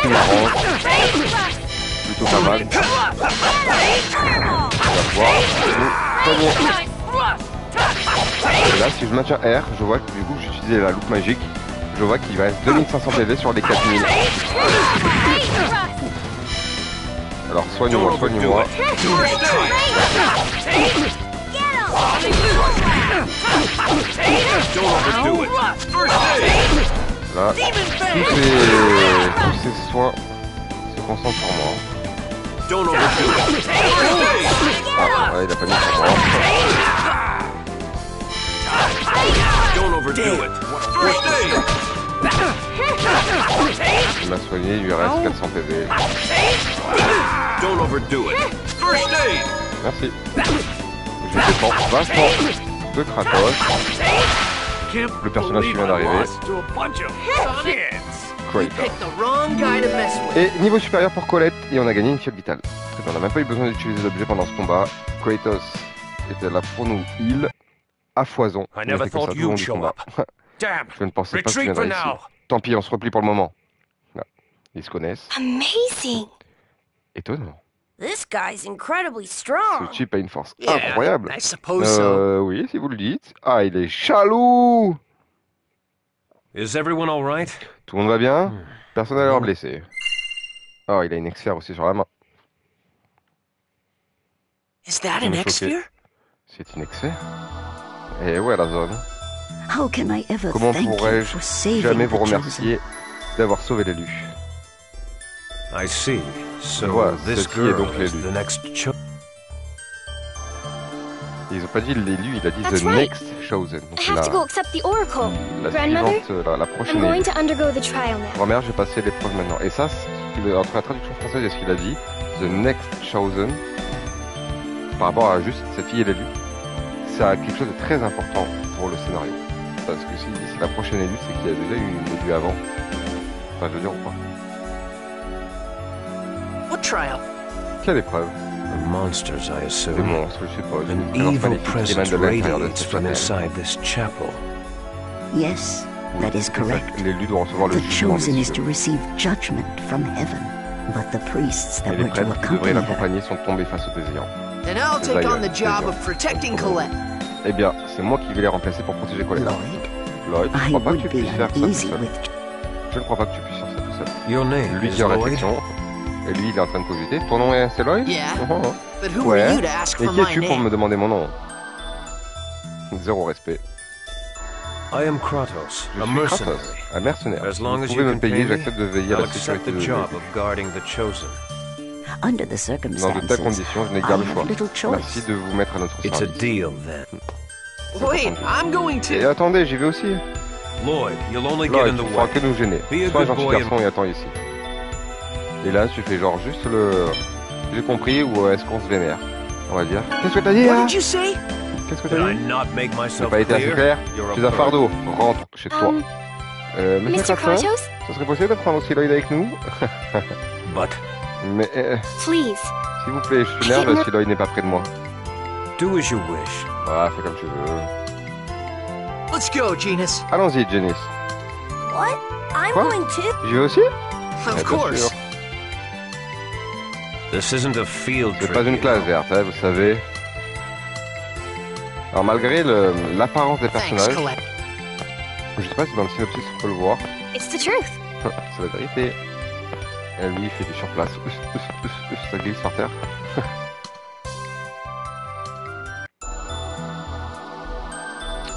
qui m'arrange plutôt pas mal. Il va pouvoir nous soigner. Et là, si je maintiens R, je vois que du coup, j'utilisais la loupe magique. Je vois qu'il va reste 2500 PV sur les 4000. Alors, soigne-moi, soigne-moi.
don't overdo it.
First aid.
Là, tous ces soins se concentrent sur moi.
Don't overdo it.
Ah, ouais, il a pas mis sur moi.
Don't overdo it. First aid.
Il m'a soigné, il lui reste 400 PV.
Don't overdo it. First aid.
Merci. Je défends vachement de Kratos. Le personnage qui vient d'arriver. Kratos.
Picked the wrong guy to mess with.
Et niveau supérieur pour Colette, et on a gagné une fiole vitale. Très bien, on n'a même pas eu besoin d'utiliser d'objets pendant ce combat. Kratos était là pour nous heal à foison.
I
On a
never
fait comme ça
thought
tout le long
you'd
du
show
combat.
up. Damn.
Je ne pensais pas que tu
Retreat for
viendrais ici.
now.
Tant pis, on se replie pour le moment. Là. Ils se connaissent.
Amazing.
Étonnant.
This guy's incredibly
Ce
strong.
type a une force
Yeah,
incroyable.
I suppose so.
Oui, si vous le dites. Ah, il est chaloux.
Is everyone all right?
Tout le monde va bien? Personne n'a l'air blessé. Oh, il a une X-Sphere aussi sur la main.
Is that
Je
an
me choquais.
X-Sphere?
C'est une X-Sphere? Et ouais, la zone.
How can I ever
Comment
thank you
pourrais-je
for saving
jamais
the
vous
chosen?
remercier d'avoir sauvé l'élu?
I see. So
Voilà,
this
ceci est
girl
donc
is
l'élu.
the next
Ils ont pas dit l'élu, il a dit
That's
The
right.
Next Chosen. Donc
I have to go accept the oracle.
la
Grandmother,
suivante, la
I'm
prochaine
going
élue.
to undergo the trial now.
Grand-mère, je vais passer l'épreuve maintenant. Et ça, entre la traduction française et ce qu'il a dit, The Next Chosen, par rapport à juste cette fille et l'élu, ça a quelque chose de très important pour le scénario. Parce que si c'est la prochaine élue, c'est qu'il y a déjà eu une élue avant. Enfin, je veux dire ou pas.
What trial?
Quelle épreuve?
The monsters, I
Des
assume.
monstres, je suppose.
An
Une présence
evil
maléfique qui émane
presence
de l'intérieur de
radiates
cette
from
chapelle.
inside this chapel.
Yes, That is correct.
L'élu doit recevoir le
The
jugement
chosen
des
is to
cieux.
receive judgment from heaven, but the priests
Et
that
les
were to
prêtres qui devraient
accompany her
l'accompagner sont tombés face au désir.
Then I'll take on the job of protecting Colette.
Eh bien, c'est moi qui vais les remplacer pour protéger Colette.
Lloyd,
Lloyd, je
I
crois pas que
would
tu
be
puisses faire ça tout
uneasy
seul.
with
Je ne crois pas que tu puisses faire ça tout seul.
Your name
Lui
is
qui est en
Lloyd?
réflexion. Et lui, il est en train de cogiter. Ton nom est c'est Lloyd?
Yeah.
Oh, oh.
But who
Ouais.
are you to ask
Et
for
qui
my
es-tu pour me
name?
demander mon nom? Zéro respect.
I am Kratos,
Je
a
suis
mercenary.
Kratos, un mercenaire.
As long
Vous
as
pouvez
you
me
can
payer,
pay me,
j'accepte de veiller à
I'll
la
accept
sécurité
the
de
job
l'élu.
of guarding the chosen.
under the
Dans de
circumstances.
telles conditions, je n'ai
I
guère le
have
choix.
little choice.
Merci de vous mettre à notre
It's a
service.
deal then.
Wait, I'm going
Et
to.
attendez, j'y vais aussi.
Lloyd, you'll only get
Lloyd,
in
tu
the
feras
way.
que nous gêner.
Be a
Sois un
good
gentil
boy
garçon et attends ici. Et là, tu fais genre juste le... J'ai compris ou est-ce qu'on se vénère? On va dire. Qu'est-ce que t'as dit
What
là?
did you say?
Qu'est-ce que
Did
t'as
I
dit?
not make
Ça n'a
myself
pas été assez
clear?
clair?
You're a
Tu es un
bird.
fardeau. Rentre chez toi. Monsieur
Mr.
Kratos,
Kratos?
ce serait possible de prendre aussi Lloyd avec nous?
But
Mais
Please.
s'il vous plaît, je suis nerveux si Lloyd n'est pas près de moi.
do as you wish.
Voilà, fais comme tu veux.
Let's go, Genus.
Allons-y, Janice.
What? I'm
Quoi?
going to.
J'y vais aussi?
Of
bien
course.
sûr.
This isn't a field
C'est
trip.
pas une
you
classe
know.
verte, hein, vous savez. Alors malgré l'apparence des
Thanks,
personnages,
Colette.
je sais pas si dans le synopsis on peut le voir,
It's the truth.
c'est la vérité. Et lui il fait du surplace, ça glisse par terre.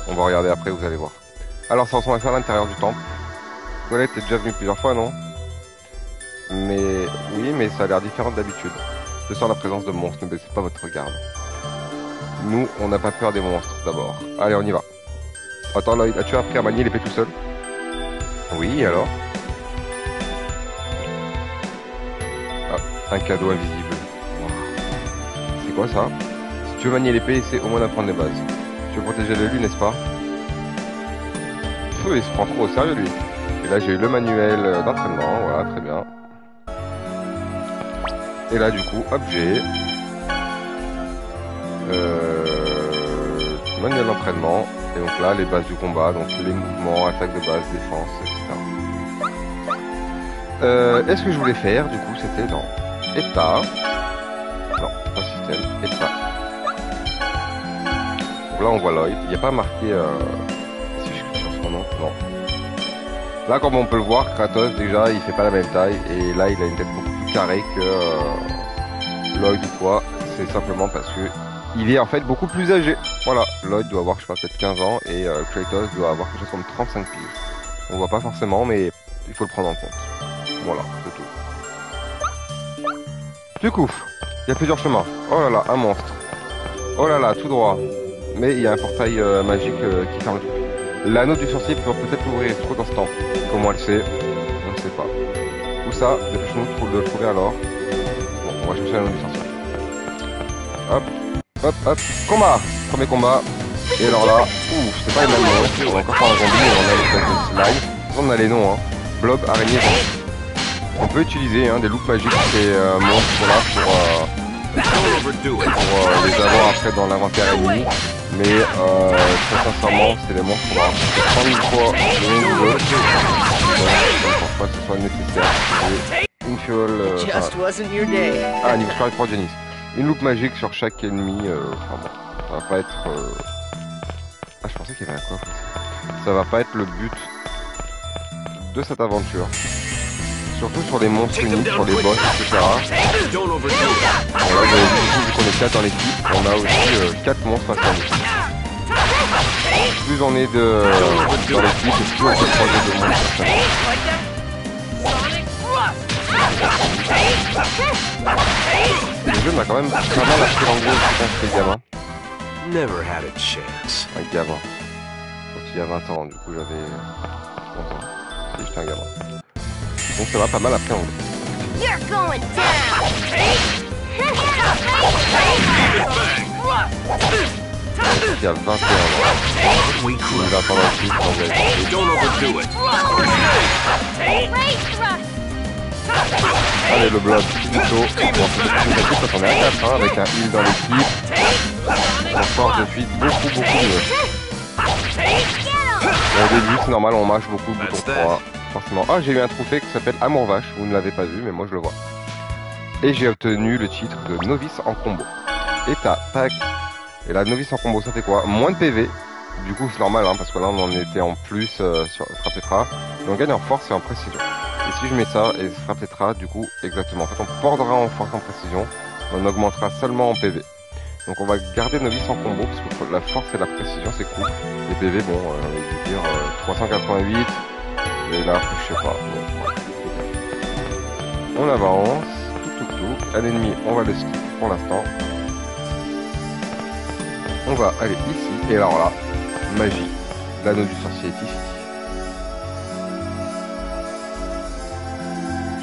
On va regarder après, vous allez voir. Alors ça ressemble à ça à l'intérieur du temple. Colette est déjà venue plusieurs fois, non? Mais oui, mais ça a l'air différent d'habitude. Je sens la présence de monstres, ne baissez pas votre garde. Nous, on n'a pas peur des monstres, d'abord. Allez, on y va. Attends, Lloyd, as-tu appris à manier l'épée tout seul? Oui, alors? Ah, un cadeau invisible. Wow. C'est quoi ça? Si tu veux manier l'épée, essaie au moins d'apprendre les bases. Tu veux protéger l'élu, n'est-ce pas? Pff, il se prend trop au sérieux, lui. Et là, j'ai eu le manuel d'entraînement, voilà, très bien. Et là, du coup, objet. Manuel d'entraînement. Et donc là, les bases du combat, donc les mouvements, attaque de base, défense, etc. Est-ce que je voulais faire, du coup, c'était dans État. Non, pas système, État. Donc là, on voit Lloyd. Il n'y a pas marqué si je clique sur son nom. Non. Là, comme on peut le voir, Kratos, déjà, il fait pas la même taille. Et là, il a une tête beaucoup plus carrée que Lloyd ou quoi. C'est simplement parce que il est en fait beaucoup plus âgé. Voilà, Lloyd doit avoir, je sais pas, peut-être 15 ans et Kratos doit avoir quelque chose comme 35 piges. On voit pas forcément, mais il faut le prendre en compte. Voilà, c'est tout. Du coup, il y a plusieurs chemins. Oh là là, un monstre. Oh là là, tout droit. Mais il y a un portail magique qui ferme le truc. L'anneau du sorcier peut peut-être l'ouvrir trop dans ce temps. Comment elle sait? Je ne sais pas. Où ça? Dépêchons-nous de le trouver alors. Bon, on va chercher l'anneau du sorcier. Hop, hop, hop. Combat! Premier combat. Et alors là, ouf, c'est pas les mêmes noms. On va encore faire un zombie, on a l'espèce de slime. On a les noms, hein. Blob, araignée, zombie. On peut utiliser des loops magiques, ces monstres là pour les avoir après dans l'inventaire ennemi. Mais très sincèrement, c'est des monstres qu'on va prendre une fois le nom du jeu. Donc je ne pense pas que ce soit nécessaire. Et une fiole.
Just wasn't your day.
Ah, niveau supérieur pour Janice. Une loupe magique sur chaque ennemi. Enfin bon, ça va pas être. Ah, je pensais qu'il y avait un coffre ici. Ça va pas être le but de cette aventure. Surtout sur les monstres uniques, sur les boss, etc.
Don't overdo it.
Bon, là, vous avez vu qu'on est 4 dans l'équipe, on a aussi 4 monstres face à nous. Plus on est dans l'équipe, et plus on peut croiser de monstres face à nous.
Sonic thrust.
Le jeu m'a quand même pas mal appris l'anglais quand j'étais gamin.
Never had a chance.
Un gamin. Quand il y a 20 ans, du coup j'avais 11 ans. Si j'étais un gamin. Donc ça m'a pas mal appris anglais.
You're going down.
Il y a 21 ans.
We
Il
clever.
va attendre un petit anglais.
Don't overdo it.
Great thrust.
Allez le bloc, finito. Bon, c'est une équipe quand on est à 4 avec un heal dans l'équipe. On sort de suite beaucoup mieux.
Get 'em.
Au début, c'est normal, on mâche beaucoup le bouton 3. Forcément. Ah, j'ai eu un trophée qui s'appelle Amour Vache. Vous ne l'avez pas vu, mais moi je le vois. Et j'ai obtenu le titre de novice en combo. Et tac. Et la novice en combo, ça fait quoi? Moins de PV. Du coup, c'est normal, hein, parce que là, on en était en plus sur Frappe Tetra. Et on gagne en force et en précision. Et si je mets ça et Frappe Tetra, du coup, exactement. En fait, on bordera en force et en précision. On augmentera seulement en PV. Donc on va garder novice en combo, parce que la force et la précision, c'est cool. Les PV, bon, je vais dire 388. Et là, je sais pas. Bon, ouais. On avance. Tout. Un ennemi, on va le skip pour l'instant. On va aller ici. Et alors là, magie. L'anneau du sorcier est ici.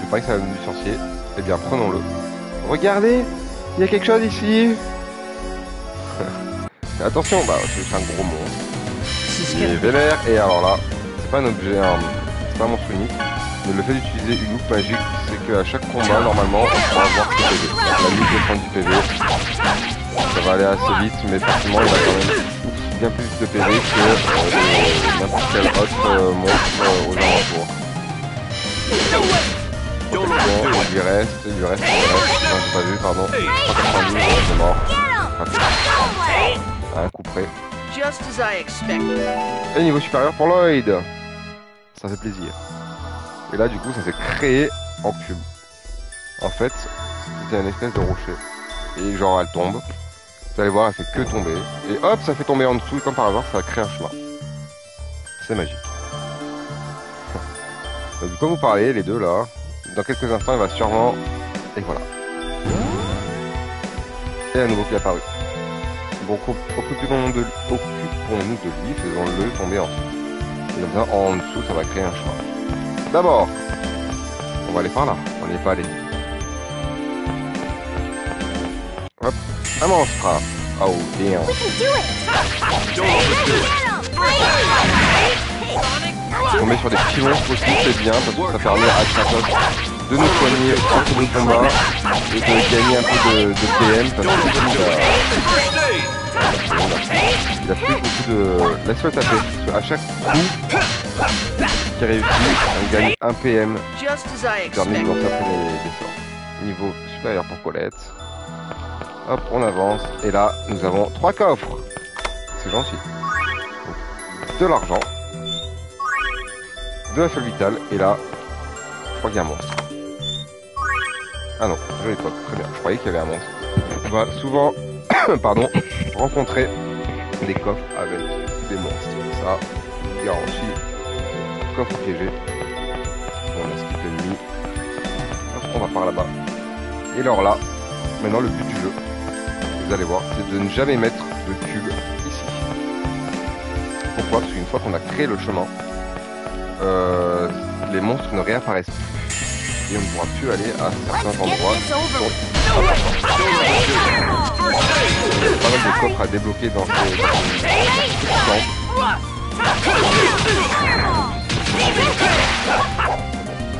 Je parie que c'est l'anneau du sorcier. Eh bien, prenons-le. Regardez, il y a quelque chose ici. Attention, bah, c'est un gros monstre. Il est vénère. Et alors là, c'est pas un objet, c'est pas un monstre unique. Mais le fait d'utiliser une loupe magique, c'est qu'à chaque combat, normalement, on pourra avoir ce PV. Donc, la loupe défend du PV. Ça va aller assez vite, mais forcément, il a quand même bien plus de PV que n'importe quel autre monstre aux alentours. Bon, il lui reste. Non, j'ai pas vu, pardon. 192, c'est mort. À un coup près.
Just as I expected.
Et niveau supérieur pour Lloyd. Ça fait plaisir. Et là, du coup, ça s'est créé en cube. En fait, c'était une espèce de rocher. Et genre, elle tombe. Vous allez voir, elle fait que tomber. Et hop, ça fait tomber en dessous. Et comme par hasard, ça crée un chemin. C'est magique. Donc, comme vous parlez, les deux là, dans quelques instants, il va sûrement... Et voilà. Et un nouveau qui est apparu. Bon, occupons-nous de lui, faisons-le tomber ensuite. Et comme ça, en dessous, ça va créer un chemin. D'abord, on va aller par là. On n'y est pas allé. Hop, un monstre. Oh, damn. Tomber sur des petits monstres aussi, c'est bien, parce que ça permet à Kratos de nous soigner en cours de combat et de gagner un peu de PM, parce que il a plus beaucoup de... Laisse-le taper, parce qu'à chaque coup qui réussit, on gagne un PM qui permet de lancer après des sorts. Niveau supérieur pour Colette. Hop, on avance, et là, nous avons 3 coffres. C'est gentil. Donc, de l'argent, de la feuille vitale, et là, je crois qu'il y a un monstre. Ah non, je l'ai pas, très bien, je croyais qu'il y avait un monstre. On va souvent, pardon, rencontrer des coffres avec des monstres. Ça, garantie, coffre piégé. On a skip l'ennemi. On va par là-bas. Et alors là, maintenant le but du jeu, vous allez voir, c'est de ne jamais mettre de cube ici. Pourquoi? Parce qu'une fois qu'on a créé le chemin, les monstres ne réapparaissent plus. Et on ne pourra plus aller à certains endroits. Pas mal de coffres à débloquer dans ces temps.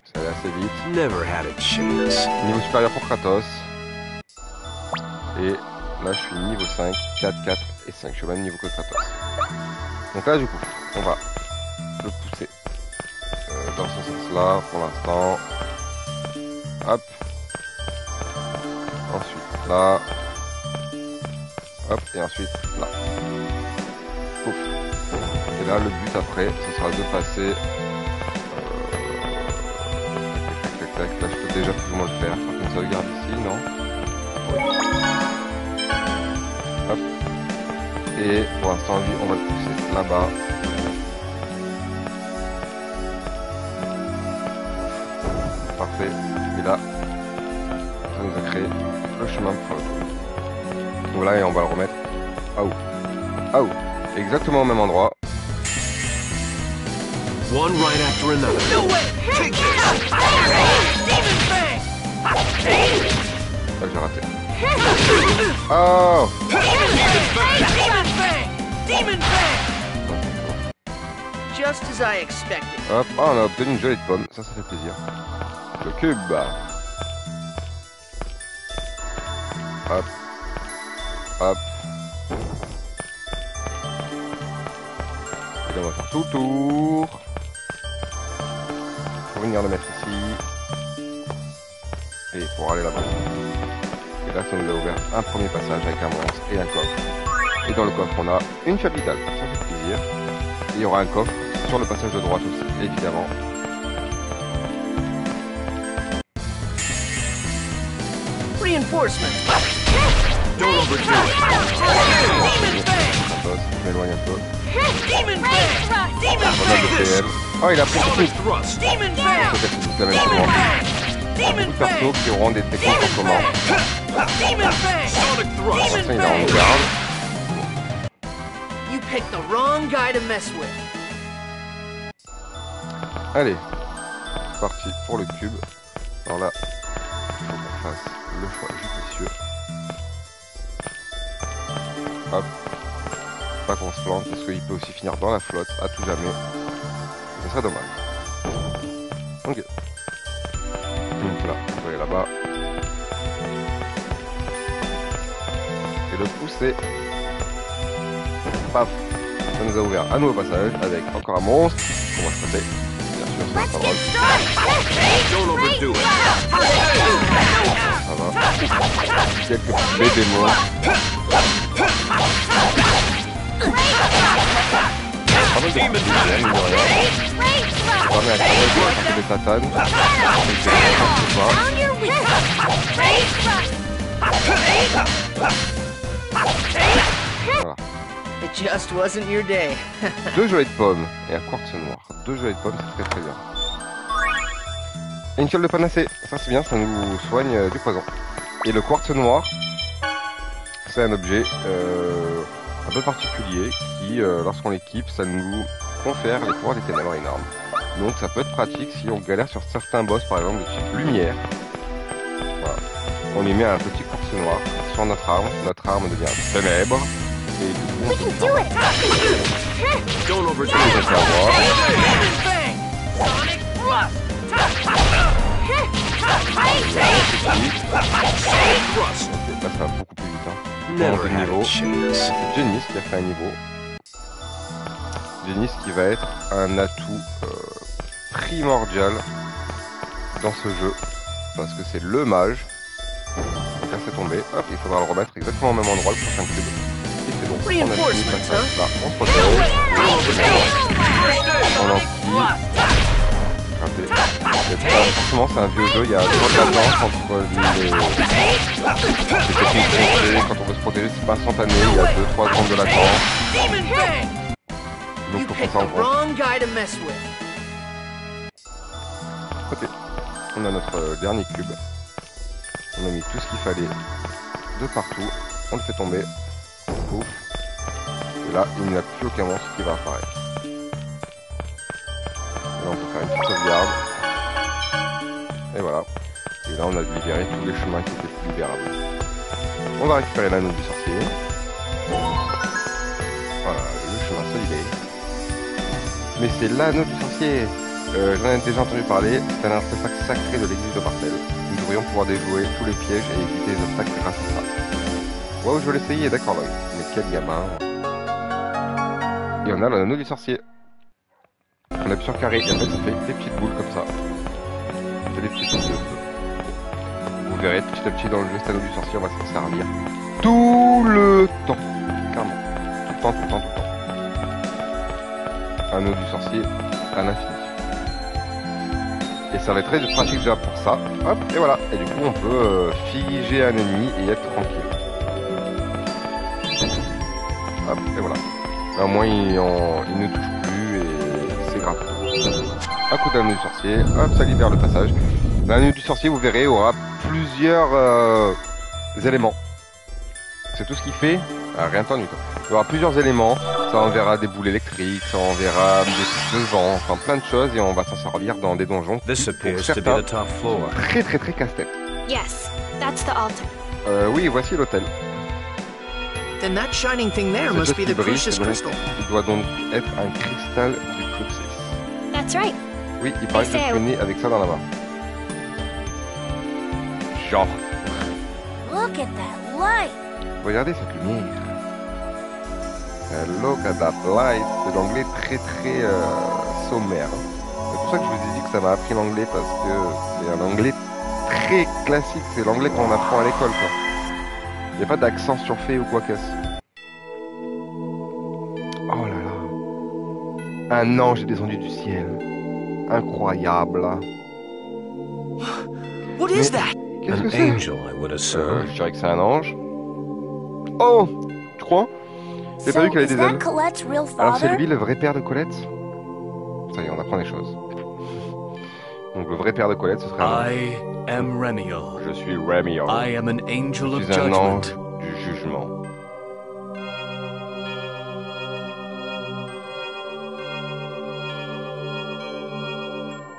Ça allait assez vite.
Never had a chance.
Niveau supérieur pour Kratos. Et là je suis niveau 5, 4, 4 et 5. Je suis au même niveau que Kratos. Donc là du coup, on va le pousser dans ce sens là pour l'instant. Hop. Ensuite là. Hop. Et ensuite là. Pouf. Et là le but après, ce sera de passer. Tac, tac, tac. Là je peux déjà plus ou moins le faire. Par contre ça regarde ici, non? Hop. Et pour l'instant lui on va le pousser là-bas. Parfait. Et là, ça nous a créé le chemin pour faire le tour. Donc là, et on va le remettre à où? À où? Exactement au même endroit.
One right after another.
No way! Take this! Demon Fang!
Ah, j'ai raté. Oh!
Demon Fang! Demon Fang! Just as I expected.
Hop, ah, on a obtenu une jolie pomme. Ça fait plaisir. Le cube. Hop. Hop. Et là, on va faire tout le tour. Pour venir le mettre ici. Et pour aller là-bas. Et là, ça nous a ouvert un premier passage avec un monstre et un coffre. Et dans le coffre, on a une fiole vitale. Ça fait plaisir. Et il y aura un coffre sur le passage de droite aussi, évidemment.
Reinforcements.
Don't overdo it.
Demon Fang.
Je m'éloigne un peu.
Demon Fang. Demon
Pas mal de
Fang.
PM. Oh, il a pris tout.
Sonic thrust.
Demon Fang.
Peut-être que c'est la même
Demon
chose.
Fang. Demon
Beaucoup de persos
Fang.
qui auront des techniques en commun.
Demon Fang.
Sonic thrust.
Ça,
Demon
il est en
Fang.
garde.
You picked the wrong guy to mess with.
Allez, c'est parti pour le cube. Alors là, il faut qu'on fasse le choix judicieux. Hop. Pas qu'on se plante parce qu'il peut aussi finir dans la flotte à tout jamais. Ce serait dommage. Ok. Donc là, on va aller là-bas. Et le pousser. Paf. Ça nous a ouvert un nouveau passage avec encore un monstre. On va se passer. Bien sûr, ça
Let's
sera
get
drôle.
started.
Don't overdo it.
Ça va. Quelques bébés monstres. Pas mal de petits dégâts, mine de rien.
Great thrust.
On va mettre un peu de tatane. Mais c'est pas.
Found your weakness. Great thrust.
Voilà.
It just wasn't your day.
Deux gelées de pommes et un quartz noir. Deux gelées de pommes, c'est très très bien. Et une fiole de panacée. Ça c'est bien, ça nous soigne du poison. Et le quartz noir, c'est un objet un peu particulier qui, lorsqu'on l'équipe, ça nous confère les pouvoirs des ténèbres et une arme. Donc ça peut être pratique si on galère sur certains boss, par exemple de type lumière. Voilà. On y met un petit quartz noir sur notre arme devient ténèbres. Et du coup, on
We
peut
can do it.
Don't overdo
faire
it.
voir.
Demon Fang. Sonic Thrust.
Sonic thrust.
Ok, là ça va beaucoup plus vite. Hein.
Never
Monter de
had
niveau.
a chance.
C'est Genis qui a fait un niveau. Genis qui va être un atout primordial dans ce jeu. Parce que c'est le mage. Donc là c'est tombé. Hop, il faudra le remettre exactement au même endroit le prochain cube. Et c'est bon. On a fini le passage. Là, on se protège. On esquive. Raté. Forcément c'est un vieux jeu, il y a trop de latence entre les techniques contrées. Quand on veut se protéger, c'est pas instantané, il y a 2-3 secondes de latence.
Demon Fang.
Donc
You
faut
picked
prendre ça en
the
compte.
wrong guy to mess with.
Ok, on a notre dernier cube. On a mis tout ce qu'il fallait de partout. On le fait tomber. Pouf. Et là, il n'y a plus aucun monstre qui va apparaître. Et là, on peut faire une petite sauvegarde. Et voilà. Et là, on a libéré tous les chemins qui étaient plus libérables. On va récupérer l'anneau du sorcier. Voilà, le chemin se libère. Mais c'est l'anneau du sorcier. J'en ai déjà entendu parler, c'est un artefact sacré de l'église de Barthel. Nous devrions pouvoir déjouer tous les pièges et éviter les obstacles grâce à ça. Waouh, je vais l'essayer, d'accord là. Mais quel gamin. Et on a l'anneau du sorcier. On appuie sur carré et en fait ça fait des petites boules comme ça. Ça fait des petites boules de feu. Vous verrez petit à petit dans le jeu, cet anneau du sorcier, on va s'en servir tout le temps. Clairement. Tout le temps, tout le temps, tout le temps. Anneau du sorcier à l'infini. Et ça va être très pratique déjà pour ça. Hop, et voilà. Et du coup, on peut figer un ennemi et être tranquille. Hop, et voilà. Là, au moins, il ne touche plus et c'est grave. Un coup d'anneau du sorcier. Hop, ça libère le passage. L'anneau du sorcier, vous verrez, aura plusieurs éléments. C'est tout ce qu'il fait. Ah, rien de temps du tout. Il y aura plusieurs éléments. Ça enverra des boules électriques, ça enverra des trucs de vent, enfin plein de choses et on va s'en servir dans des donjons qui,
This
pour
appears to be
certains,
the top floor.
très très très casse-tête.
Yes, that's the altar.
Oui, voici l'hôtel.
Then that shining thing there
Ce
must be
petit
the
bris,
Crucis
c'est donc-
crystal.
il doit donc être un cristal du Crucis.
That's right.
Oui, il paraît que je
c'est-
suis né avec ça dans la main. Genre,
Look at that light.
regardez cette lumière. Look at that light. C'est l'anglais très très sommaire. C'est pour ça que je vous ai dit que ça m'a appris l'anglais parce que c'est un anglais très classique. C'est l'anglais qu'on apprend à l'école, quoi. Il n'y a pas d'accent surfait ou quoi qu'est-ce. Oh là là. Un ange est descendu du ciel. Incroyable.
What is that?
Qu'est-ce que
An
c'est?
angel, I would assume.
Je dirais que c'est un ange. Oh, tu crois? J'ai pas vu qu'elle avait
is
des ailes.
that Colette's real
Alors c'est
father?
lui le vrai père de Colette? Ça y est, on apprend des choses. Donc le vrai père de Colette, ce serait un ange.
I am Remiel.
Je suis Ramiel.
I am an angel
Je
of
suis un ange
judgment.
du jugement.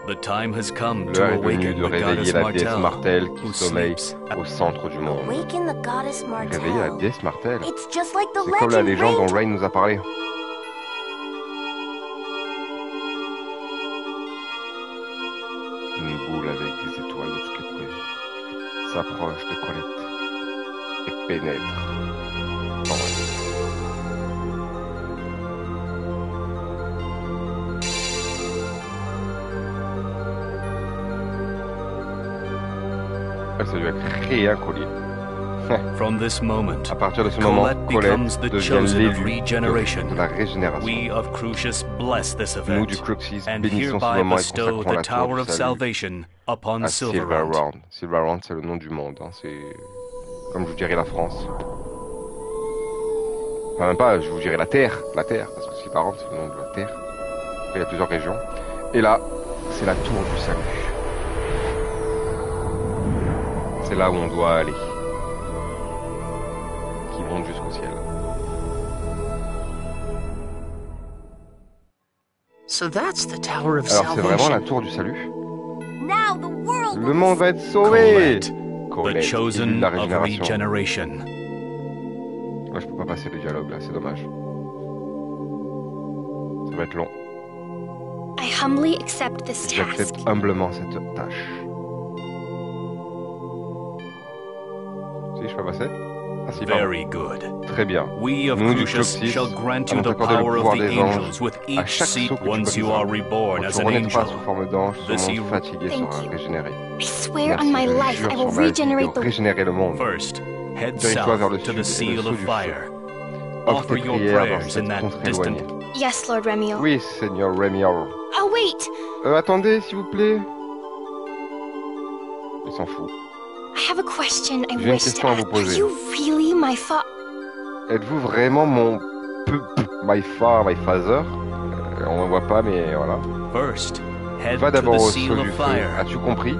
The time has come to
L'heure est venue
awaken
de
the
réveiller
goddess
la déesse
Martel,
Martel qui
who
sommeille
sleeps
au centre du monde.
Awaken the goddess
Réveiller la
Martel.
déesse Martel.
It's just like the
C'est comme la
legend
légende dont
Rain
Rain nous a parlé. Une boule avec des étoiles de toutes les couleurs s'approche de Colette et pénètre dans elle. Ça lui a créé un collier.
From this moment,
À partir de ce moment,
Colette
Colette
becomes the
devient
chosen of
l'élu de
regeneration.
la régénération.
We of Crucius bless this
Nous
event
du Cruxis
and
bénissons ce
hereby
moment et
bestow
consacrons
the
la tour
Tower
du
of
salut
Salvation upon
à
Silverrand.
Silverrand. Silverrand, c'est le nom du monde. Hein. C'est comme je vous dirais la France. Enfin, même pas, je vous dirais la Terre, parce que Silverrand, c'est le nom de la Terre. Après, il y a plusieurs régions. Et là, c'est la tour du salut. C'est là où on doit aller. Qui monte jusqu'au ciel.
So that's the Tower of
Alors, c'est vraiment la
Salvation.
tour du salut.
Now the world
Le
will
monde va être sauvé.
Colette, the
Colette, élu de
chosen
la
of
régénération.
regeneration.
Moi, je peux pas passer le dialogue là, c'est dommage. Ça va être long.
I humbly accept this task.
J'accepte humblement cette tâche. Si, je peux passer? Ah si, pardon.
Very good.
Très bien.
We of
Nous du
Crucius
Cruxis
shall grant you
allons
the
t'accorder le
power of
pouvoir
the
des anges.
angels with
À
each
chaque
seat
saut que tu
once
peux
you
nous
are
faire.
reborn
Quand
as
tu
an
renaîtras
angel.
sous forme d'ange,
This
ce
you-
monde fatigué
Thank
sera
you.
régénéré.
I swear
Merci,
on my
je
life
jure
I
sur
will
ma vie
regenerate
de
the
régénérer le monde.
First, head
Dirige-toi vers le
south to
sud
the
et
seal
le
of
saut du
fire.
Offre
Offer
tes
your
prières dans
prayers in
cette
that
contrée
distant.
éloignée.
Yes, Lord Remiel.
Oui, Seigneur Ramiel.
Oh, wait!
Attendez, s'il vous plaît. Il s'en fout.
I have a question I
J'ai une
wish to
question à
ask.
vous poser.
Are you really my
Êtes-vous vraiment mon my father? On ne voit pas, mais voilà.
First, head
Va
to
d'abord
the
au
seal
saut
of
du feu.
fire.
As-tu compris,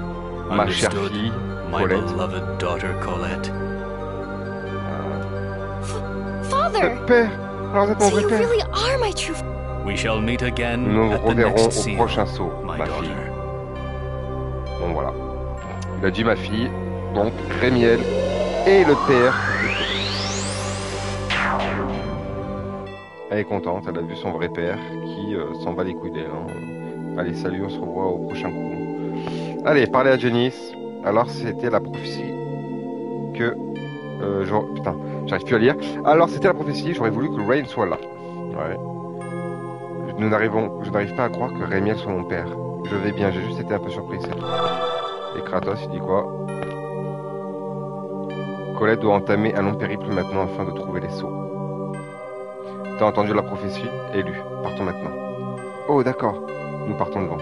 ma chère
Understood,
fille,
my
Colette?
beloved daughter Colette.
father?
Père, alors vous êtes mon
So
vrai
you
père.
really are my true
We shall meet again
Nous nous
at the
reverrons
next
au
seal,
prochain saut,
my
ma fille.
daughter.
Bon voilà. Il a dit ma fille, donc Rémiel est le père. Elle est contente, elle a vu son vrai père qui s'en bat les couilles d'elle. Hein. Allez, salut, on se revoit au prochain coup. Allez, parlez à Janice. Alors, c'était la prophétie que... Putain, j'arrive plus à lire. Alors, c'était la prophétie, j'aurais voulu que Rain soit là. Ouais. Je n'arrive pas à croire que Rémiel soit mon père. Je vais bien, j'ai juste été un peu surpris, c'est tout. Et Kratos, il dit quoi? Colette doit entamer un long périple maintenant afin de trouver les sceaux. T'as entendu la prophétie? Élu. Partons maintenant. Oh, d'accord. Nous partons devant.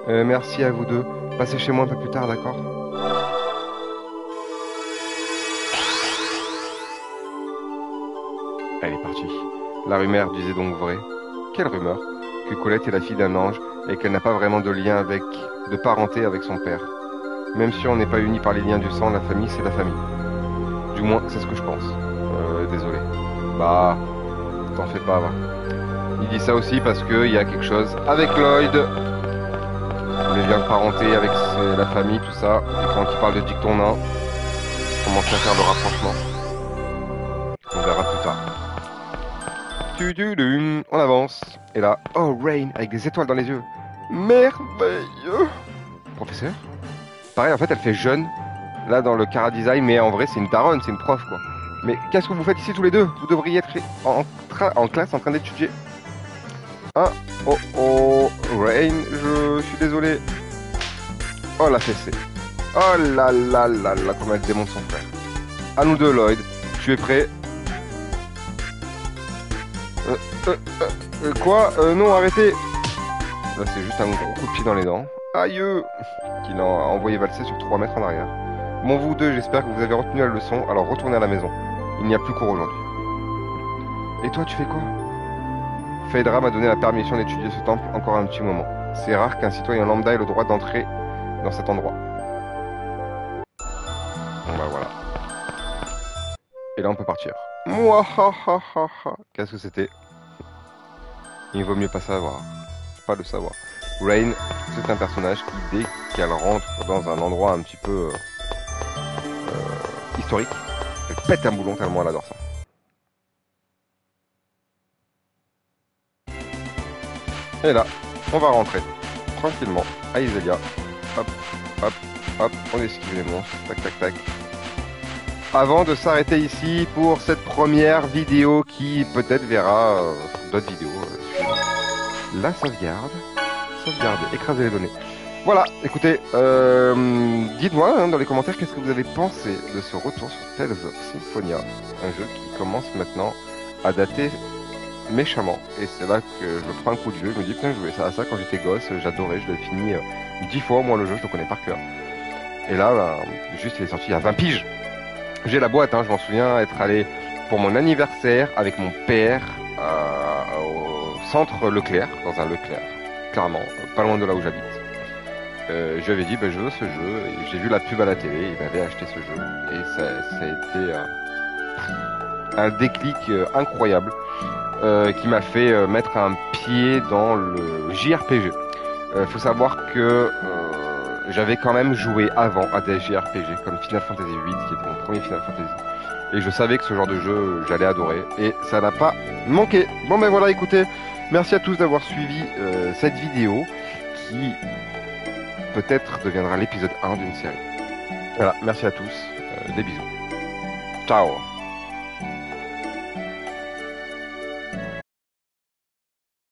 Merci à vous deux. Passez chez moi un peu plus tard, d'accord? Elle est partie. La rumeur disait donc vrai. Quelle rumeur? Que Colette est la fille d'un ange et qu'elle n'a pas vraiment de lien de parenté avec son père. Même si on n'est pas unis par les liens du sang, la famille c'est la famille. Du moins, c'est ce que je pense. Désolé. Bah, t'en fais pas, va. Il dit ça aussi parce qu'il y a quelque chose avec Lloyd. Les liens de parenté avec la famille, tout ça. Et quand il parle de dicton nain, commence à faire le rapprochement. On verra plus tard. On avance. Et là, oh, Rain, avec des étoiles dans les yeux. Merveilleux. Professeur? Pareil, en fait, elle fait jeune là dans le Chara Design, mais en vrai c'est une daronne, c'est une prof quoi. Mais qu'est-ce que vous faites ici tous les deux? Vous devriez être en classe en train d'étudier. Ah, oh oh, Rain, je suis désolé. Oh la fessée. Oh là là là là, comment elle démonte son frère. À nous deux, Lloyd. Tu es prêt? Quoi? Non, arrêtez. Là, c'est juste un gros coup de pied dans les dents. Aïe! Qui l'a envoyé valser sur 3 mètres en arrière. Bon, vous deux, j'espère que vous avez retenu la leçon. Alors, retournez à la maison. Il n'y a plus cours aujourd'hui. Et toi, tu fais quoi? Phaedra m'a donné la permission d'étudier ce temple encore un petit moment. C'est rare qu'un citoyen lambda ait le droit d'entrer dans cet endroit. Bon, bah voilà. Et là, on peut partir. Mouahahaha. Qu'est-ce que c'était? Il vaut mieux pas savoir. Pas le savoir. Rain, c'est un personnage qui, dès qu'elle rentre dans un endroit un petit peu historique, elle pète un boulon tellement elle adore ça. Et là, on va rentrer tranquillement à Iselia. Hop, hop, hop, on esquive les monstres. Tac, tac, tac. Avant de s'arrêter ici pour cette première vidéo qui peut-être verra d'autres vidéos suivantes. La sauvegarde, écraser les données. Voilà, écoutez, dites-moi dans les commentaires qu'est-ce que vous avez pensé de ce retour sur Tales of Symphonia, un jeu qui commence maintenant à dater méchamment, et c'est là que je prends un coup de vieux, je me dis putain je jouais ça à ça quand j'étais gosse, j'adorais, je l'ai fini 10 fois, moi le jeu je le connais par cœur. Et là, juste il est sorti il y a 20 piges. J'ai la boîte, hein, je m'en souviens être allé pour mon anniversaire avec mon père au centre Leclerc, dans un Leclerc, clairement, pas loin de là où j'habite. Je lui avais dit, je veux ce jeu, et j'ai vu la pub à la télé, il m'avait acheté ce jeu, et ça a été un déclic incroyable qui m'a fait mettre un pied dans le JRPG. Faut savoir que j'avais quand même joué avant à des JRPG comme Final Fantasy VIII, qui était mon premier Final Fantasy. Et je savais que ce genre de jeu, j'allais adorer. Et ça n'a pas manqué. Bon ben voilà, écoutez, merci à tous d'avoir suivi cette vidéo qui peut-être deviendra l'épisode 1 d'une série. Voilà, merci à tous. Des bisous. Ciao.